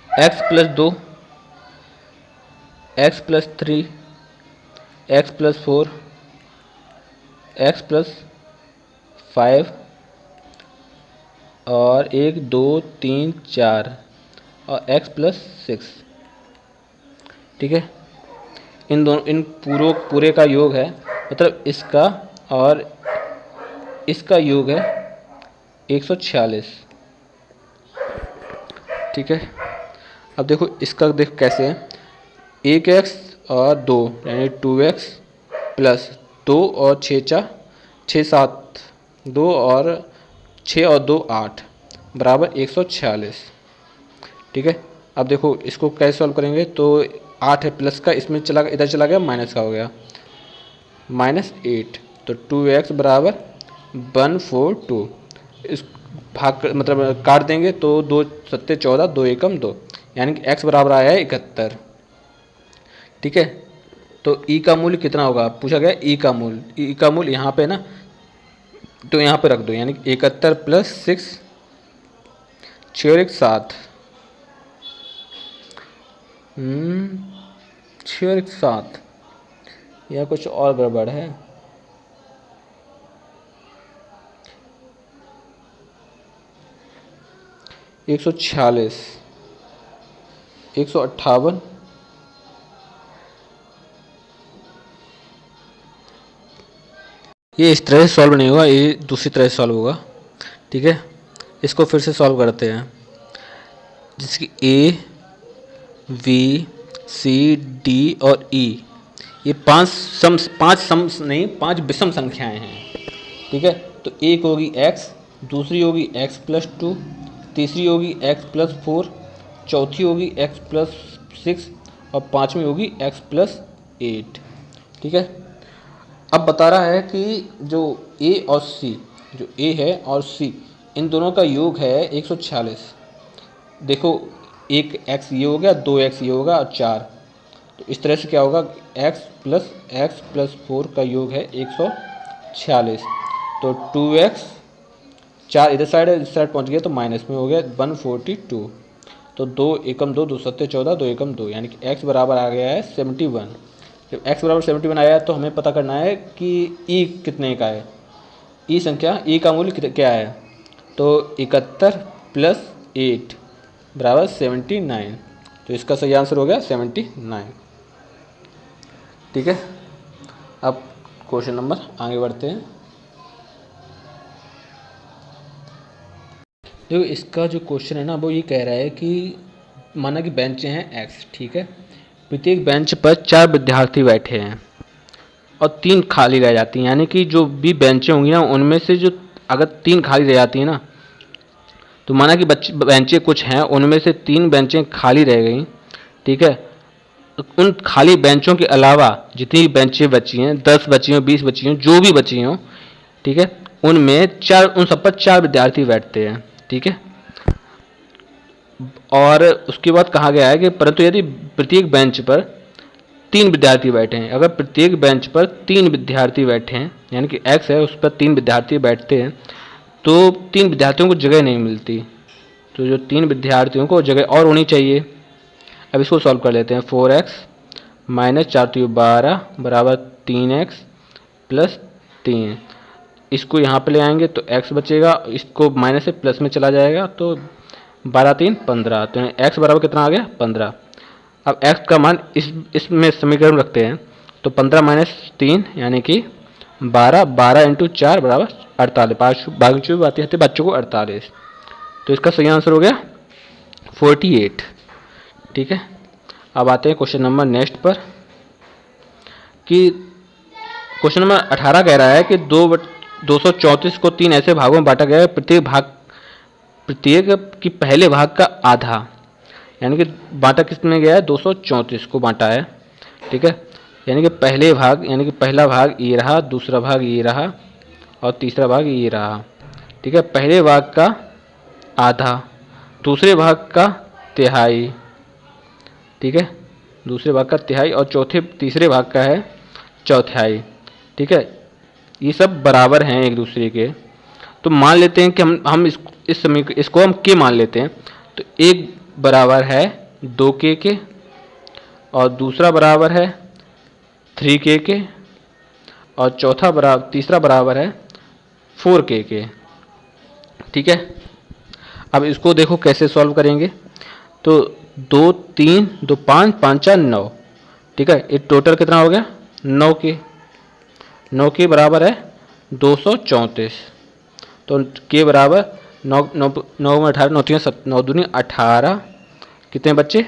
x + 2, x + 3, x + 4, x + 5 और 1 2 3 4 और x + 6। ठीक है, इन पूरे का योग है, मतलब इसका और इसका योग है 146। ठीक है, अब देखो इसका देखो कैसे है। 1x और 2 यानी 2x प्लस 2 और 6 7 2 और 6 और 2 8 बराबर 146। ठीक है, अब देखो इसको कैसे सॉल्व करेंगे? तो 8 है प्लस का, इसमें इधर चला गया, माइनस का हो गया -8। तो 2x बराबर 142। इस भाग मतलब काट देंगे तो 2 सत्ते 14 2 एकम 2, यानी कि x बराबर आया है 71। ठीक है, तो e का मूल्य कितना होगा? पूछा गया e का मूल्य यहाँ पे ना, तो यहाँ पे रख दो, यानी 71 + 6 6 और 1 7 6 और 1 7, या कुछ और गड़बड़ है। एक 146 158 ये इस तरह से सॉल्व नहीं होगा, ये दूसरी तरह से सॉल्व होगा। ठीक है, इसको फिर से सॉल्व करते हैं। जैसे कि A, V, C, D और E ये 5 विषम संख्याएं हैं। ठीक है, तो एक होगी x, दूसरी होगी x + 2, तीसरी होगी x + 4, चौथी होगी x + 6 और पांचवी होगी x + 8। ठीक है, अब बता रहा है कि जो ए और सी, जो ए है और सी, इन दोनों का योग है 146। देखो एक x ये हो गया, 2x ये होगा और 4, तो इस तरह से क्या होगा, x प्लस 4 का योग है 146। तो 2x, 4 इधर साइड है, इस साइड पहुंच गया तो माइनस में हो गया 142। तो 2 एकम 2, 2 सत्ते 14, 2 एकम 2, यानी कि x बराबर आ गया है 71। जब x बराबर 71 आया तो हमें पता करना है कि e कितने का है। ई संख्या, ई का मूल्य क्या है, तो 71 प्लस 8 बराबर 79। तो इसका सही आंसर हो गया 79। ठीक है, अब क्वेश्चन नंबर आगे बढ़ते हैं। देखो इसका जो क्वेश्चन है ना, वो ये कह रहा है कि माना कि बेंचें हैं x, ठीक है, प्रत्येक बेंच पर 4 विद्यार्थी बैठे हैं और 3 खाली रह जाती हैं, यानी कि जो भी बेंचें होंगी ना, उनमें से जो अगर 3 खाली रह जाती हैं ना, तो माना कि बेंचें कुछ हैं, उनमें से 3 बेंचें खाली रह गई, ठीक है, उन खाली बेंचों के अलावा जितनी बेंचें बची हैं, 10 बची हों, 20 बची हों, जो भी बची हों, ठीक है, उन सब पर 4 विद्यार्थी बैठते हैं। ठीक है, और उसके बाद कहा गया है कि परंतु यदि प्रत्येक बेंच पर 3 विद्यार्थी बैठे हैं, अगर प्रत्येक बेंच पर 3 विद्यार्थी बैठे हैं, यानी कि x है उस पर 3 विद्यार्थी बैठते हैं, तो 3 विद्यार्थियों को जगह नहीं मिलती, तो जो 3 विद्यार्थियों को जगह और होनी चाहिए। अब इसको सॉल्व कर लेते हैं। 4x माइनस 4 तो 12 बराबर 3x प्लस 3। इसको यहाँ पे ले आएंगे तो x बचेगा, इसको माइनस से प्लस में चला जाएगा, तो 12 3 15, तो x बराबर कितना आ गया 15। अब x का मान इसमें समीकरण रखते हैं, तो 15 माइनस 3 यानी कि 12, 12 इंटू 4 बराबर 48, भाग आती है बच्चों को 48, तो इसका सही आंसर हो गया 48। ठीक है, अब आते हैं क्वेश्चन नंबर नेक्स्ट पर, कि क्वेश्चन नंबर 18 कह रहा है कि 234 को 3 ऐसे भागों में बांटा गया है, प्रत्येक की पहले भाग का आधा, यानी कि बांटा किस में गया है, 234 को बांटा है। ठीक है, यानी कि पहले भाग, यानी कि पहला भाग ये रहा, दूसरा भाग ये रहा और तीसरा भाग ये रहा। ठीक है, पहले भाग का आधा, दूसरे भाग का तिहाई, ठीक है, दूसरे भाग का तिहाई और तीसरे भाग का है चौथाई। ठीक है, ये सब बराबर हैं एक दूसरे के, तो मान लेते हैं कि हम इसको हम के मान लेते हैं, तो एक बराबर है 2k के और दूसरा बराबर है 3k के और तीसरा बराबर है 4k के। ठीक है, अब इसको देखो कैसे सॉल्व करेंगे, तो 2 3 2 5 5 4 9, ठीक है, ये टोटल कितना हो गया 9 के बराबर है 234, तो के बराबर 9 में 18, 9 3 9 दूनी 18, कितने बच्चे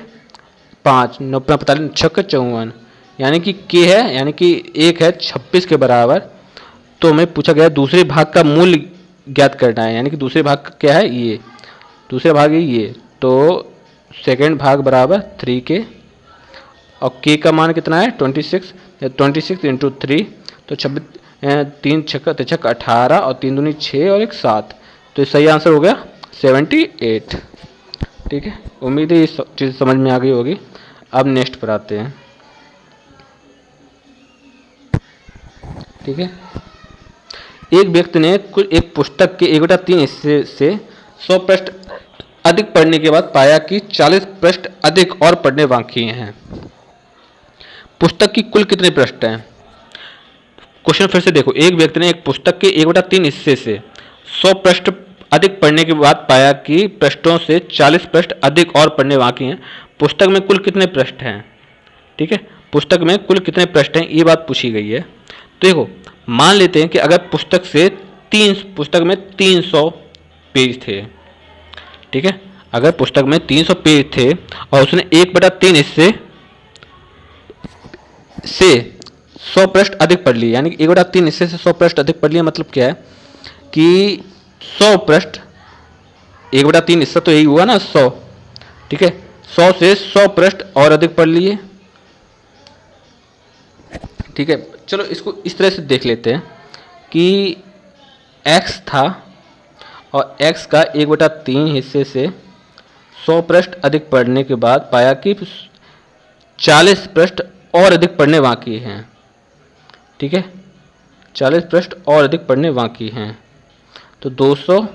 5, 9 45 6 54, यानी कि के है, यानी कि एक है 26 के बराबर। तो हमें पूछा गया दूसरे भाग का मूल्य ज्ञात करना है, यानी कि दूसरे भाग का क्या है, ये दूसरा भाग है ये, तो सेकेंड भाग बराबर 3k और k का मान कितना है 26 इंटू 3, तो 3 छक्का 18 और 3 दूनी 6 और 1 7, तो सही आंसर हो गया 78। ठीक है, उम्मीद है ये चीज़ समझ में आ गई होगी। अब नेक्स्ट पर आते हैं। ठीक है, एक व्यक्ति ने एक पुस्तक के 1/3 हिस्से से 100 पृष्ठ अधिक पढ़ने के बाद पाया कि 40 पृष्ठ अधिक और पढ़ने बाकी हैं। पुस्तक की कुल कितने पृष्ठ हैं? क्वेश्चन फिर से देखो, एक व्यक्ति ने एक पुस्तक के 1/3 हिस्से से 100 पृष्ठ अधिक पढ़ने के बाद पाया कि पृष्ठों से 40 पृष्ठ अधिक और पढ़ने बाकी हैं। पुस्तक में कुल कितने पृष्ठ हैं? ठीक है, पुस्तक में कुल कितने पृष्ठ हैं, ये बात पूछी गई है। तो देखो, मान लेते हैं कि अगर पुस्तक में 300 पेज थे, ठीक है, अगर पुस्तक में 300 पेज थे और उसने 1/3 हिस्से से 100 पृष्ठ अधिक पढ़ लिए, यानी कि 1/3 हिस्से से 100 पृष्ठ अधिक पढ़ लिए, मतलब क्या है कि 100 पृष्ठ, 1/3 हिस्सा तो यही हुआ ना 100, ठीक है, 100 से 100 पृष्ठ और अधिक पढ़ लिए। ठीक है, चलो इसको इस तरह से देख लेते हैं कि x था और x का 1/3 हिस्से से 100 पृष्ठ अधिक पढ़ने के बाद पाया कि 40 पृष्ठ और अधिक पढ़ने बाकी हैं। ठीक है, 40 पृष्ठ और अधिक पढ़ने बाकी हैं। तो 200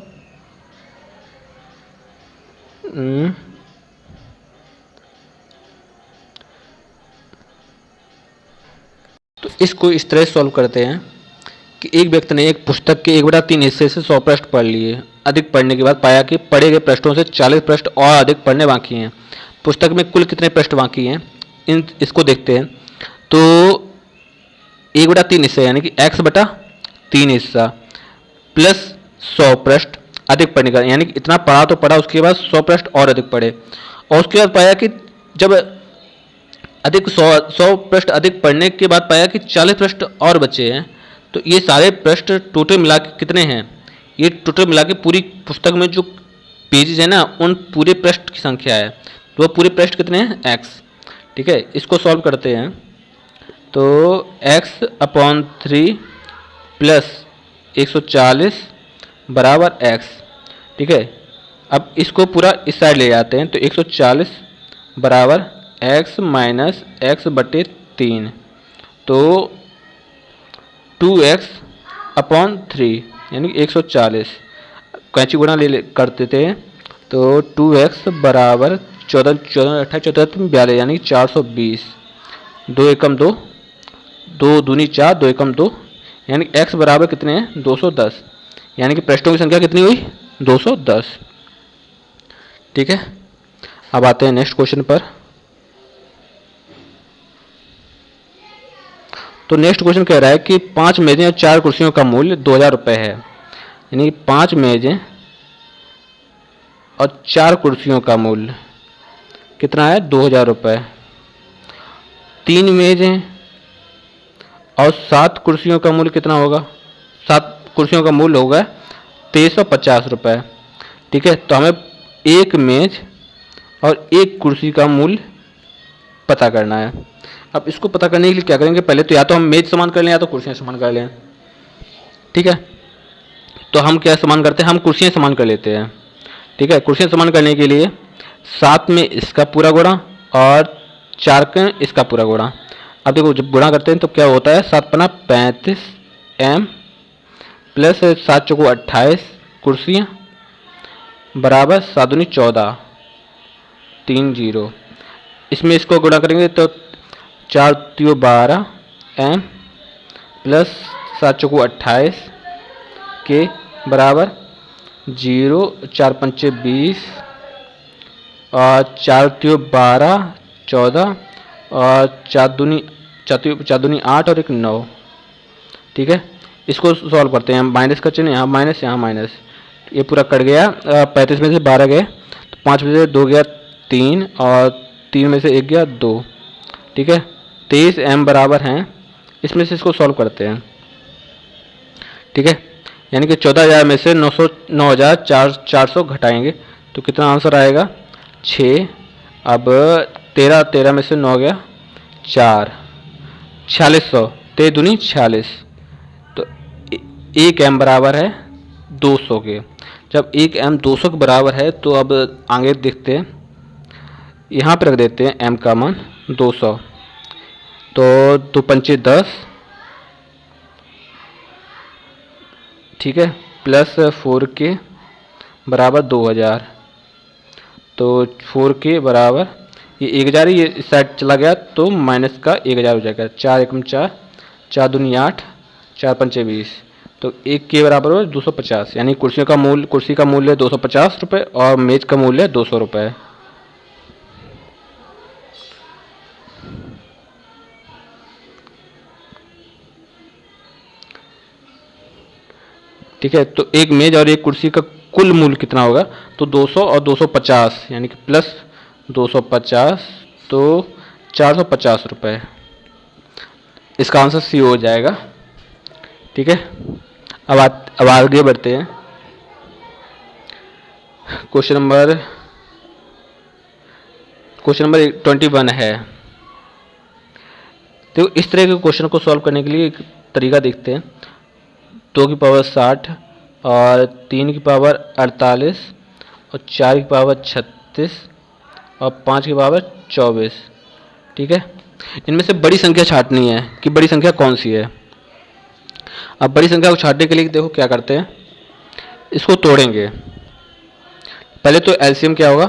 तो इसको इस तरह सॉल्व करते हैं कि एक व्यक्ति ने एक पुस्तक के 1/3 हिस्से से 100 पृष्ठ पढ़ लिए। अधिक पढ़ने के बाद पाया कि पढ़े गए पृष्ठों से 40 पृष्ठ और अधिक पढ़ने बाकी हैं। पुस्तक में कुल कितने पृष्ठ बाकी हैं इसको देखते हैं। तो 1/3 हिस्सा यानी कि x/3 हिस्सा प्लस 100 पृष्ठ अधिक पढ़ने का, यानी कि इतना पढ़ा तो पढ़ा, उसके बाद 100 पृष्ठ और अधिक पढ़े। और उसके बाद पाया कि जब अधिक 100 पृष्ठ अधिक पढ़ने के बाद पाया कि 40 पृष्ठ और बचे हैं। तो ये सारे पृष्ठ टोटल मिला के कितने हैं, ये टोटल मिला के पूरी पुस्तक में जो पेजेज है ना, उन पूरे पृष्ठ की संख्या है। तो वह पूरे पृष्ठ कितने हैं, x। ठीक है, इसको सॉल्व करते हैं। तो x/3 प्लस 140 बराबर x। ठीक है, अब इसको पूरा इस साइड ले जाते हैं। तो 140 बराबर x माइनस x/3। तो 2x/3 यानी कि 140 कैंची गुणा कर देते हैं। तो 2x बराबर 14 14 28 14 42 यानी 420। 2 एकम 2, 2 दूनी 4, 2 एकम 2 यानी x बराबर कितने हैं, 210। यानी कि पृष्ठों की संख्या कितनी हुई, 210। ठीक है, अब आते हैं नेक्स्ट क्वेश्चन पर। तो नेक्स्ट क्वेश्चन कह रहा है कि 5 मेजें और 4 कुर्सियों का मूल्य 2000 रुपये है। यानी 5 मेजें और 4 कुर्सियों का मूल्य कितना है, 2000 रुपये। 3 मेजें और 7 कुर्सियों का मूल्य कितना होगा, 7 कुर्सियों का मूल्य होगा 2350 रुपये। ठीक है, तो हमें एक मेज और एक कुर्सी का मूल्य पता करना है। अब इसको पता करने के लिए क्या करेंगे, पहले तो या तो हम मेज समान कर लें या तो कुर्सियाँ समान कर लें। ठीक है, तो हम क्या समान करते हैं, हम कुर्सियाँ समान कर लेते हैं। ठीक है, कुर्सियाँ समान करने के लिए 7 में इसका पूरा गुणा और 4 का इसका पूरा गुणा। अब देखो जब गुणा करते हैं तो क्या होता है, 7 पन्ना 35 m प्लस 7 चौको 28 कुर्सियाँ बराबर 7 दूनी 14 30। इसमें इसको गुणा करेंगे तो 4 त्रियो 12 m प्लस 7 चौको 28 के बराबर 0 4 पंचे 20 और 4 त्रियो 12 14 और 4 दूनी 8 और 1 9। ठीक है, इसको सॉल्व करते हैं। माइनस का चिन्ह यहाँ माइनस, यहाँ माइनस, ये पूरा कट गया। 35 में से 12 गए तो 5 में से 2 गया 3 और 3 में से 1 गया 2। ठीक है, 23 m बराबर हैं, इसमें से इसको सॉल्व करते हैं। ठीक है, यानी कि 14,000 में से 9,400 घटाएंगे तो कितना आंसर आएगा, 6। अब 13 में से 9 गया 4, 4600, 13 दूनी 46। तो 1 m बराबर है 200 के। जब 1 m 200 के बराबर है तो अब आगे देखते हैं, यहाँ पर रख देते हैं m का मान 200। तो 2 पंचे 10, ठीक है, प्लस 4k बराबर 2000। तो 4k बराबर ये 1000 ये इस साइड चला गया तो माइनस का 1000 हो जाएगा। 4 एकम 4, 4 दूनी 8, 4 पंचे 20। तो 1k बराबर हो 250। यानी कुर्सी का मूल्य 250 रुपये और मेज का मूल्य 200 रुपये। ठीक है, तो एक मेज और एक कुर्सी का कुल मूल्य कितना होगा, तो 200 और 250 यानी कि प्लस 250 तो 450 रुपये। इसका आंसर सी हो जाएगा। ठीक है, अब आगे बढ़ते हैं। क्वेश्चन नंबर 21 है तो इस तरह के क्वेश्चन को सॉल्व करने के लिए एक तरीका देखते हैं। 2 की पावर 60 और 3 की पावर 48 और 4 की पावर 36 और 5 की पावर 24। ठीक है, इनमें से बड़ी संख्या छांटनी है कि बड़ी संख्या कौन सी है। अब बड़ी संख्या को छांटने के लिए देखो क्या करते हैं, इसको तोड़ेंगे। पहले तो एलसीएम क्या होगा,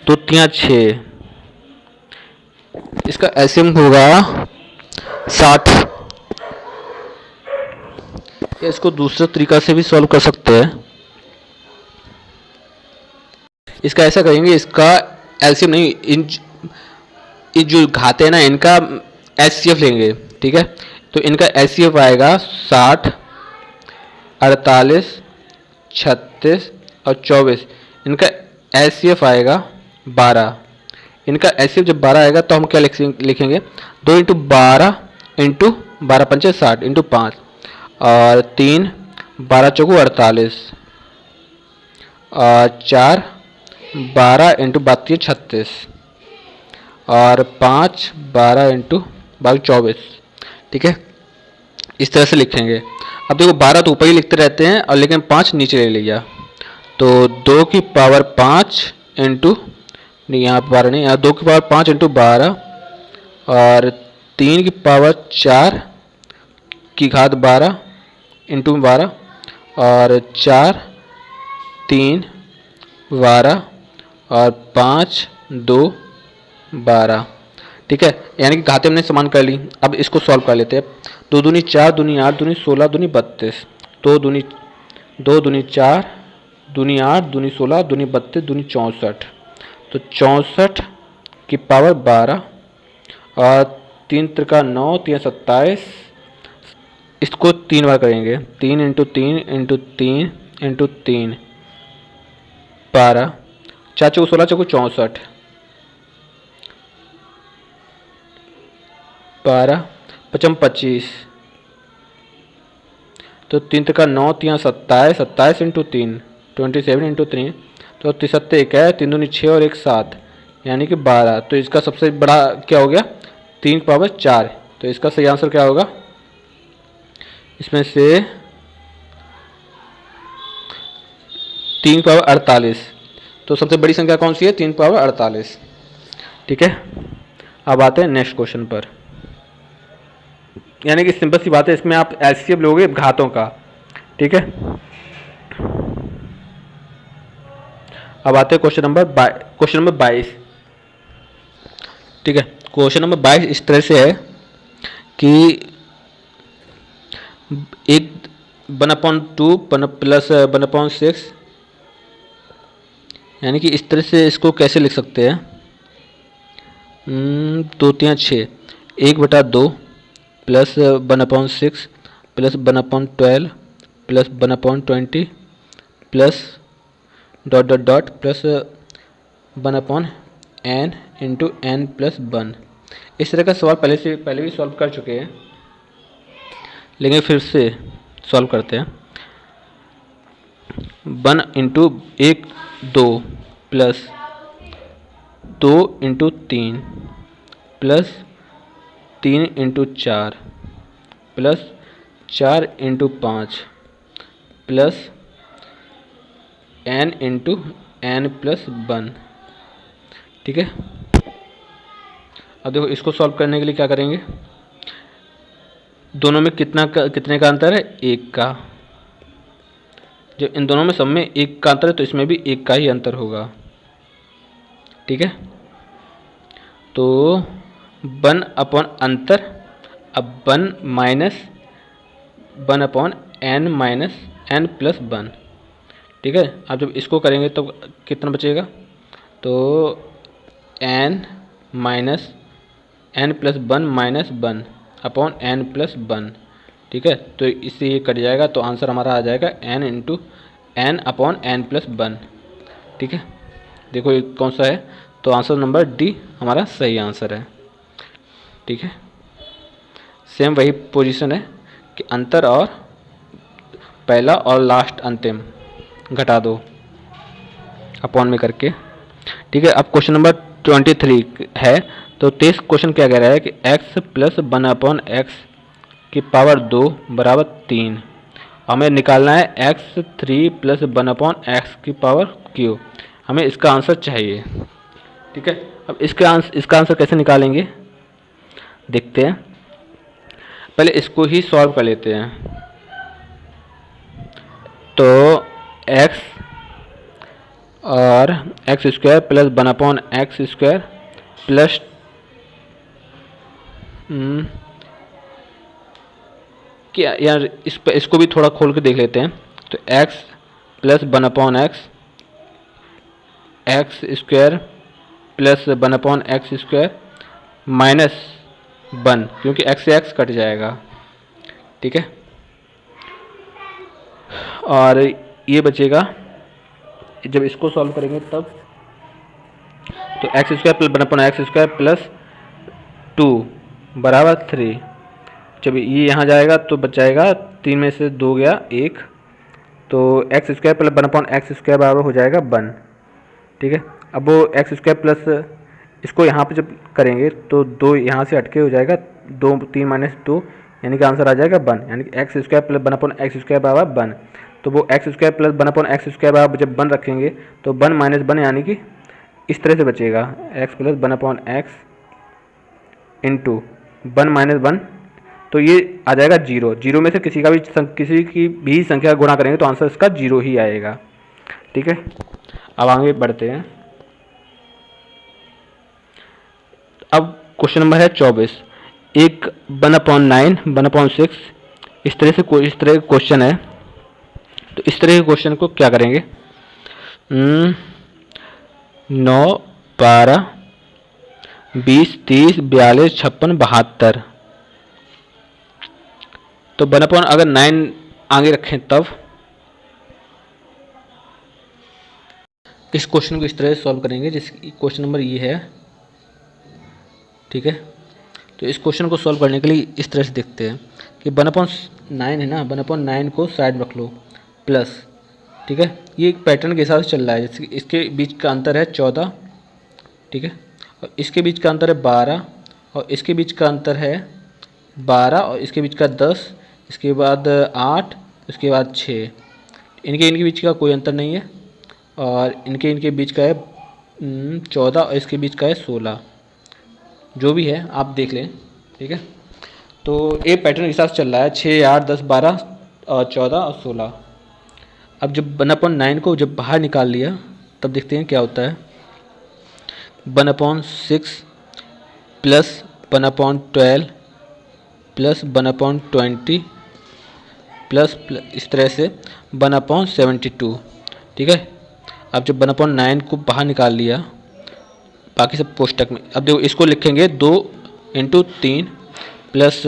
2 3 6, इसका एलसीएम होगा 60। इसको दूसरे तरीका से भी सॉल्व कर सकते हैं। इसका ऐसा करेंगे, इसका एलसीएम नहीं, इन जो घाते हैं ना इनका एचसीएफ लेंगे। ठीक है, तो इनका एचसीएफ आएगा 60, 48, 36 और 24। इनका एचसीएफ आएगा 12। इनका एचसीएफ जब 12 आएगा तो हम क्या लिखेंगे, 2 इंटू 12 इंटू 12 पंचे 60 इंटू 5 और 3 12 चौको 48 और 4 12 इंटू 32 36 और 5 12 इंटू 24। ठीक है, इस तरह से लिखेंगे। अब देखो 12 तो ऊपर ही लिखते रहते हैं और लेकिन 5 नीचे ले लिया, तो 2 की पावर 5 इंटू, नहीं यहाँ पर 12 नहीं, यहाँ 2 की पावर 5 इंटू 12 और 3 की पावर 4 की घात 12 इंटू 12 और 4 3 12 और 5 2 12। ठीक है, यानी कि घाते हमने समान कर ली। अब इसको सॉल्व कर लेते हैं। 2 दूनी 4 दूनी 8 दूनी 16 दूनी 32, 2 दूनी 4 दूनी 8 दूनी 16 दूनी 32 दूनी 64, तो 64 की पावर 12 और 3 त्रिका 9 3 27। इसको 3 बार करेंगे, 3 इंटू 3 इंटू 3 इंटू 3 12, 4 चौको 16 चौको 64, 12 पचम 25, तो 3 त्रिका 9 3 27, 27 इंटू 3 27 इंटू 3, तो 73 एक है, 3 दूनी 6 और 1 7 यानी कि 12। तो इसका सबसे बड़ा क्या हो गया, 3 पावर 4। तो इसका सही आंसर क्या होगा, इसमें से 3 पावर 48। तो सबसे बड़ी संख्या कौन सी है, 3 पावर 48। ठीक है, अब आते हैं नेक्स्ट क्वेश्चन पर। यानी कि सिंपल सी बात है, इसमें आप एलसीएम लोगे घातों का। ठीक है, अब आते हैं क्वेश्चन नंबर 22। ठीक है, क्वेश्चन नंबर 22 इस तरह से है कि एक 1/2 प्लस 1/6, यानी कि इस तरह से इसको कैसे लिख सकते हैं, 2 3 6, 1/2 plus 1/6 plus 1/12 plus 1/20 plus dot dot dot plus 1/n into n plus 1। इस तरह का सवाल पहले भी सॉल्व कर चुके हैं, लेकिन फिर से सॉल्व करते हैं। 1 into 1 2 plus 2 into 3 plus 3 into 4 plus 4 into 5 plus n into n plus 1। ठीक है, अब देखो इसको सॉल्व करने के लिए क्या करेंगे, दोनों में कितने का अंतर है, 1 का। जब इन दोनों में सब में 1 का अंतर है तो इसमें भी 1 का ही अंतर होगा। ठीक है, तो 1 अपॉन अंतर, अब 1 minus 1 upon n minus n plus 1। ठीक है, अब जब इसको करेंगे तो कितना बचेगा, तो n minus n plus 1 minus 1 upon n plus 1। ठीक है, तो इससे ये कट जाएगा, तो आंसर हमारा आ जाएगा n into n upon n plus 1। ठीक है, देखो ये कौन सा है, तो आंसर नंबर डी हमारा सही आंसर है। ठीक है, सेम वही पोजीशन है कि अंतर और पहला और लास्ट अंतिम घटा दो अपॉन में करके। ठीक है, अब क्वेश्चन नंबर 23 है। तो 23 क्वेश्चन क्या कह रहा है कि x प्लस 1/x की पावर 2 बराबर 3। हमें निकालना है x3 प्लस 1/x की पावर q। हमें इसका आंसर चाहिए। ठीक है, अब इसका आंसर कैसे निकालेंगे देखते हैं। पहले इसको ही सॉल्व कर लेते हैं। तो x और x square plus 1/x square plus क्या यार, इसको भी थोड़ा खोल के देख लेते हैं। तो x plus 1/x x square plus 1/x square minus 1, क्योंकि x से x कट जाएगा। ठीक है, और ये बचेगा जब इसको सॉल्व करेंगे तब। तो x square plus 1/x square plus 2 बराबर 3। जब ये यहाँ जाएगा तो बच जाएगा 3 में से 2 गया 1, तो x square plus 1/x square बराबर हो जाएगा 1। ठीक है, अब वो एक्स स्क्वायर प्लस इसको यहाँ पे जब करेंगे तो 2 यहाँ से हटके हो जाएगा 2, 3 माइनस 2, यानी कि आंसर आ जाएगा 1, यानी कि x square plus 1/x square बराबर 1। तो वो x square plus 1/x square बराबर जब 1 रखेंगे तो 1 माइनस 1 यानी कि इस तरह से बचेगा x plus 1/x into 1 minus 1, तो ये आ जाएगा 0। 0 में से किसी की भी संख्या गुणा करेंगे तो आंसर इसका 0 ही आएगा। ठीक है, अब आगे बढ़ते हैं। अब क्वेश्चन नंबर है 24। एक 1/9 1/6 इस तरह का क्वेश्चन है। तो इस तरह के क्वेश्चन को क्या करेंगे, 9, 12, 20, 30, 42, 56, 72। तो 1/, अगर 9 आगे रखें तब इस क्वेश्चन को इस तरह से सॉल्व करेंगे। जिस क्वेश्चन नंबर ये है। ठीक है, तो इस क्वेश्चन को सॉल्व करने के लिए इस तरह से देखते हैं कि 1/9 है ना, 1/9 को साइड में रख लो प्लस। ठीक है, ये एक पैटर्न के हिसाब से चल रहा है। जैसे इसके बीच का अंतर है 14। ठीक है, और इसके बीच का अंतर है 12, और इसके बीच का अंतर है 12, और इसके बीच का 10, इसके बाद 8, इसके बाद 6। इनके बीच का कोई अंतर नहीं है, और इनके बीच का है 14, और इसके बीच का है 16। जो भी है आप देख लें। ठीक है, तो ये पैटर्न के हिसाब से चल रहा है 6, 8, 10, 12 और 14 और 16। अब जब 1/9 को जब बाहर निकाल लिया तब देखते हैं क्या होता है। 1/6 प्लस 1/12 प्लस 1/20 प्लस इस तरह से 1/72। ठीक है, अब जब 1/9 को बाहर निकाल लिया बाकी सब कोष्टक में, अब देखो इसको लिखेंगे 2 × 3 प्लस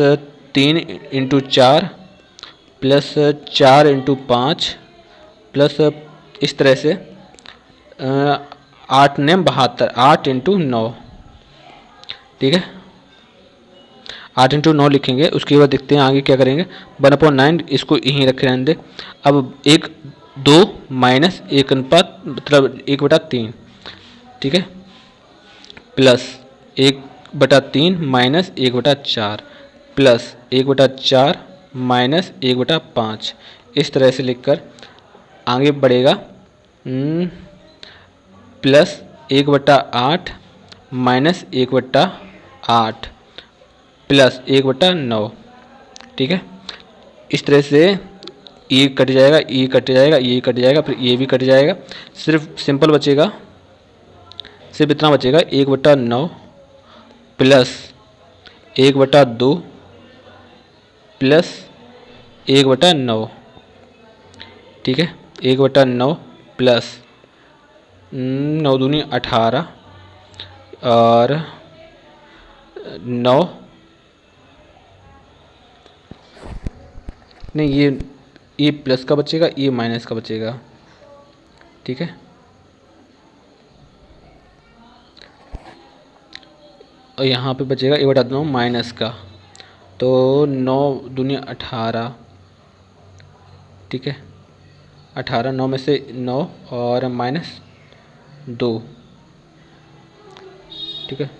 3 × 4 प्लस 4 × 5 प्लस इस तरह से 8 ने 72, 8 × 9। ठीक है, 8 × 9 लिखेंगे। उसके बाद देखते हैं आगे क्या करेंगे। 1/9 इसको यहीं रखे रहने दे। अब 1, 2 माइनस 1 अनुपात मतलब 1/3। ठीक है, प्लस 1/3 माइनस 1/4 प्लस 1/4 माइनस 1/5। इस तरह से लिखकर आगे बढ़ेगा। Plus 1/8 minus 1/8 plus 1/9। ठीक है, इस तरह से ये कट जाएगा, ये कट जाएगा, ये कट जाएगा, फिर ये भी कट जाएगा। सिर्फ सिंपल बचेगा, सिर्फ इतना बचेगा 1/9 प्लस 1/2 प्लस 1/9। ठीक है, 1/9 प्लस 9 दूनी 18 और 9 नहीं, ये प्लस का बचेगा, ये माइनस का बचेगा। ठीक है, और यहाँ पे बचेगा 1/9 माइनस का, तो 9 दूनी 18। ठीक है, 18, 9 में से 9 और माइनस 2, ठीक है,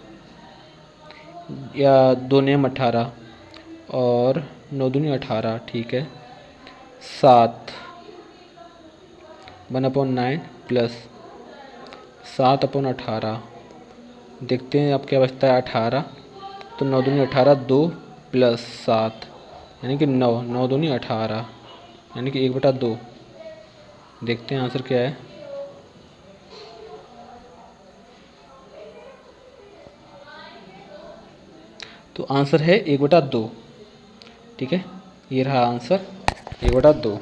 या 2 नेम 18 और 9 दूनी 18, ठीक है। 7 1/9 प्लस 7/18, देखते हैं अब क्या बचता है 18, तो 9 दूनी 18, 2 प्लस 7 यानी कि 9, 9 दूनी 18 यानी कि 1/2। देखते हैं आंसर क्या है। तो आंसर है 1/2, ठीक है, ये रहा आंसर 1/2।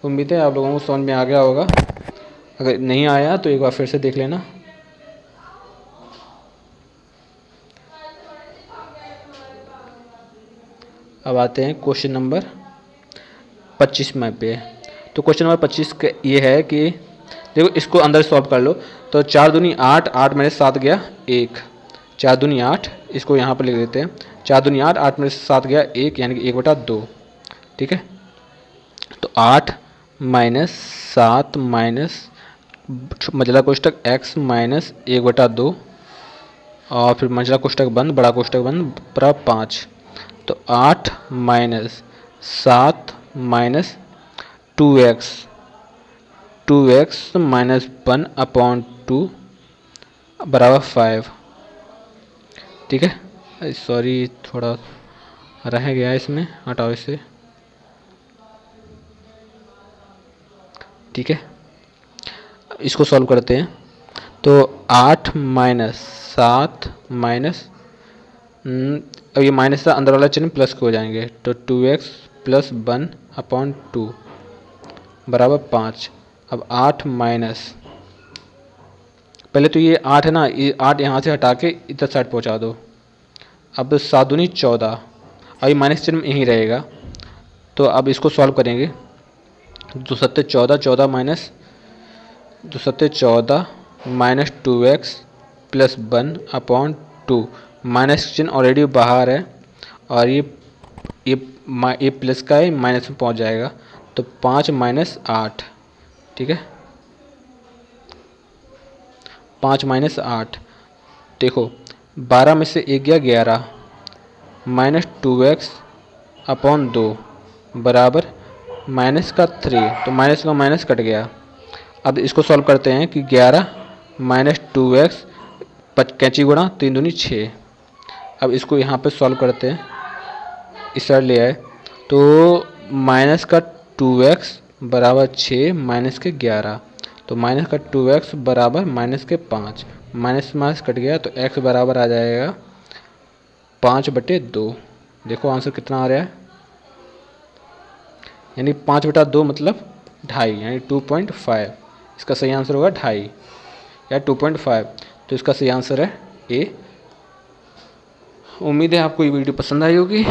उम्मीद है आप लोगों को समझ में आ गया होगा, अगर नहीं आया तो एक बार फिर से देख लेना। अब आते हैं क्वेश्चन नंबर 25 में पे। तो क्वेश्चन नंबर 25 ये है कि देखो इसको अंदर सॉल्व कर लो। तो 4 दूनी 8, 8 में 7 गया 1, 4 दूनी 8, इसको यहाँ पर लिख देते हैं। 4 दूनी 8, 8 में 7 गया 1 यानी कि 1/2, ठीक है। तो 8 माइनस 7 माइनस मझला कोष्टक x माइनस 1/2 और फिर मझला कोष्टक बंद बड़ा कोष्टक बंद बराबर 5। तो 8 minus 7 minus 2x, 2x minus 1/2 बराबर 5, ठीक है। सॉरी थोड़ा रह गया इसमें, हटाओ इसे, ठीक है। इसको सॉल्व करते हैं। तो 8 माइनस 7 माइनस, अब ये माइनस का अंदर वाला चिन्ह प्लस के हो जाएंगे। तो 2x प्लस 1/2 बराबर 5। अब 8 माइनस, पहले तो ये 8 है ना, ये 8 यहाँ से हटा के इधर साइड पहुँचा दो। अब 7 दूनी 14, अब ये माइनस चिन्ह यहीं रहेगा। तो अब इसको सॉल्व करेंगे। 2 सत्ते 14, 14 माइनस 2 सत्ते 14 माइनस 2x प्लस 1/2, माइनस चिन्ह ऑलरेडी बाहर है और ये प्लस का है, माइनस में पहुंच जाएगा। तो 5 माइनस 8, ठीक है, 5 माइनस 8, देखो 12 में से 1 गया 11 माइनस 2x/2 बराबर माइनस का 3, तो माइनस का माइनस कट गया। अब इसको सॉल्व करते हैं कि 11 माइनस 2x, कैंची गुणा 3 दूनी 6। अब इसको यहाँ पे सॉल्व करते हैं, इस साइड ले आए। तो माइनस का 2x बराबर 6 माइनस के 11, तो माइनस का 2x बराबर माइनस के 5, माइनस माइनस कट गया तो x बराबर आ जाएगा 5/2। देखो आंसर कितना आ रहा है, यानी 5/2 मतलब 2.5 यानी 2.5। इसका सही आंसर होगा 2.5 या 2.5। तो इसका सही आंसर है ए। उम्मीद है आपको ये वीडियो पसंद आई होगी।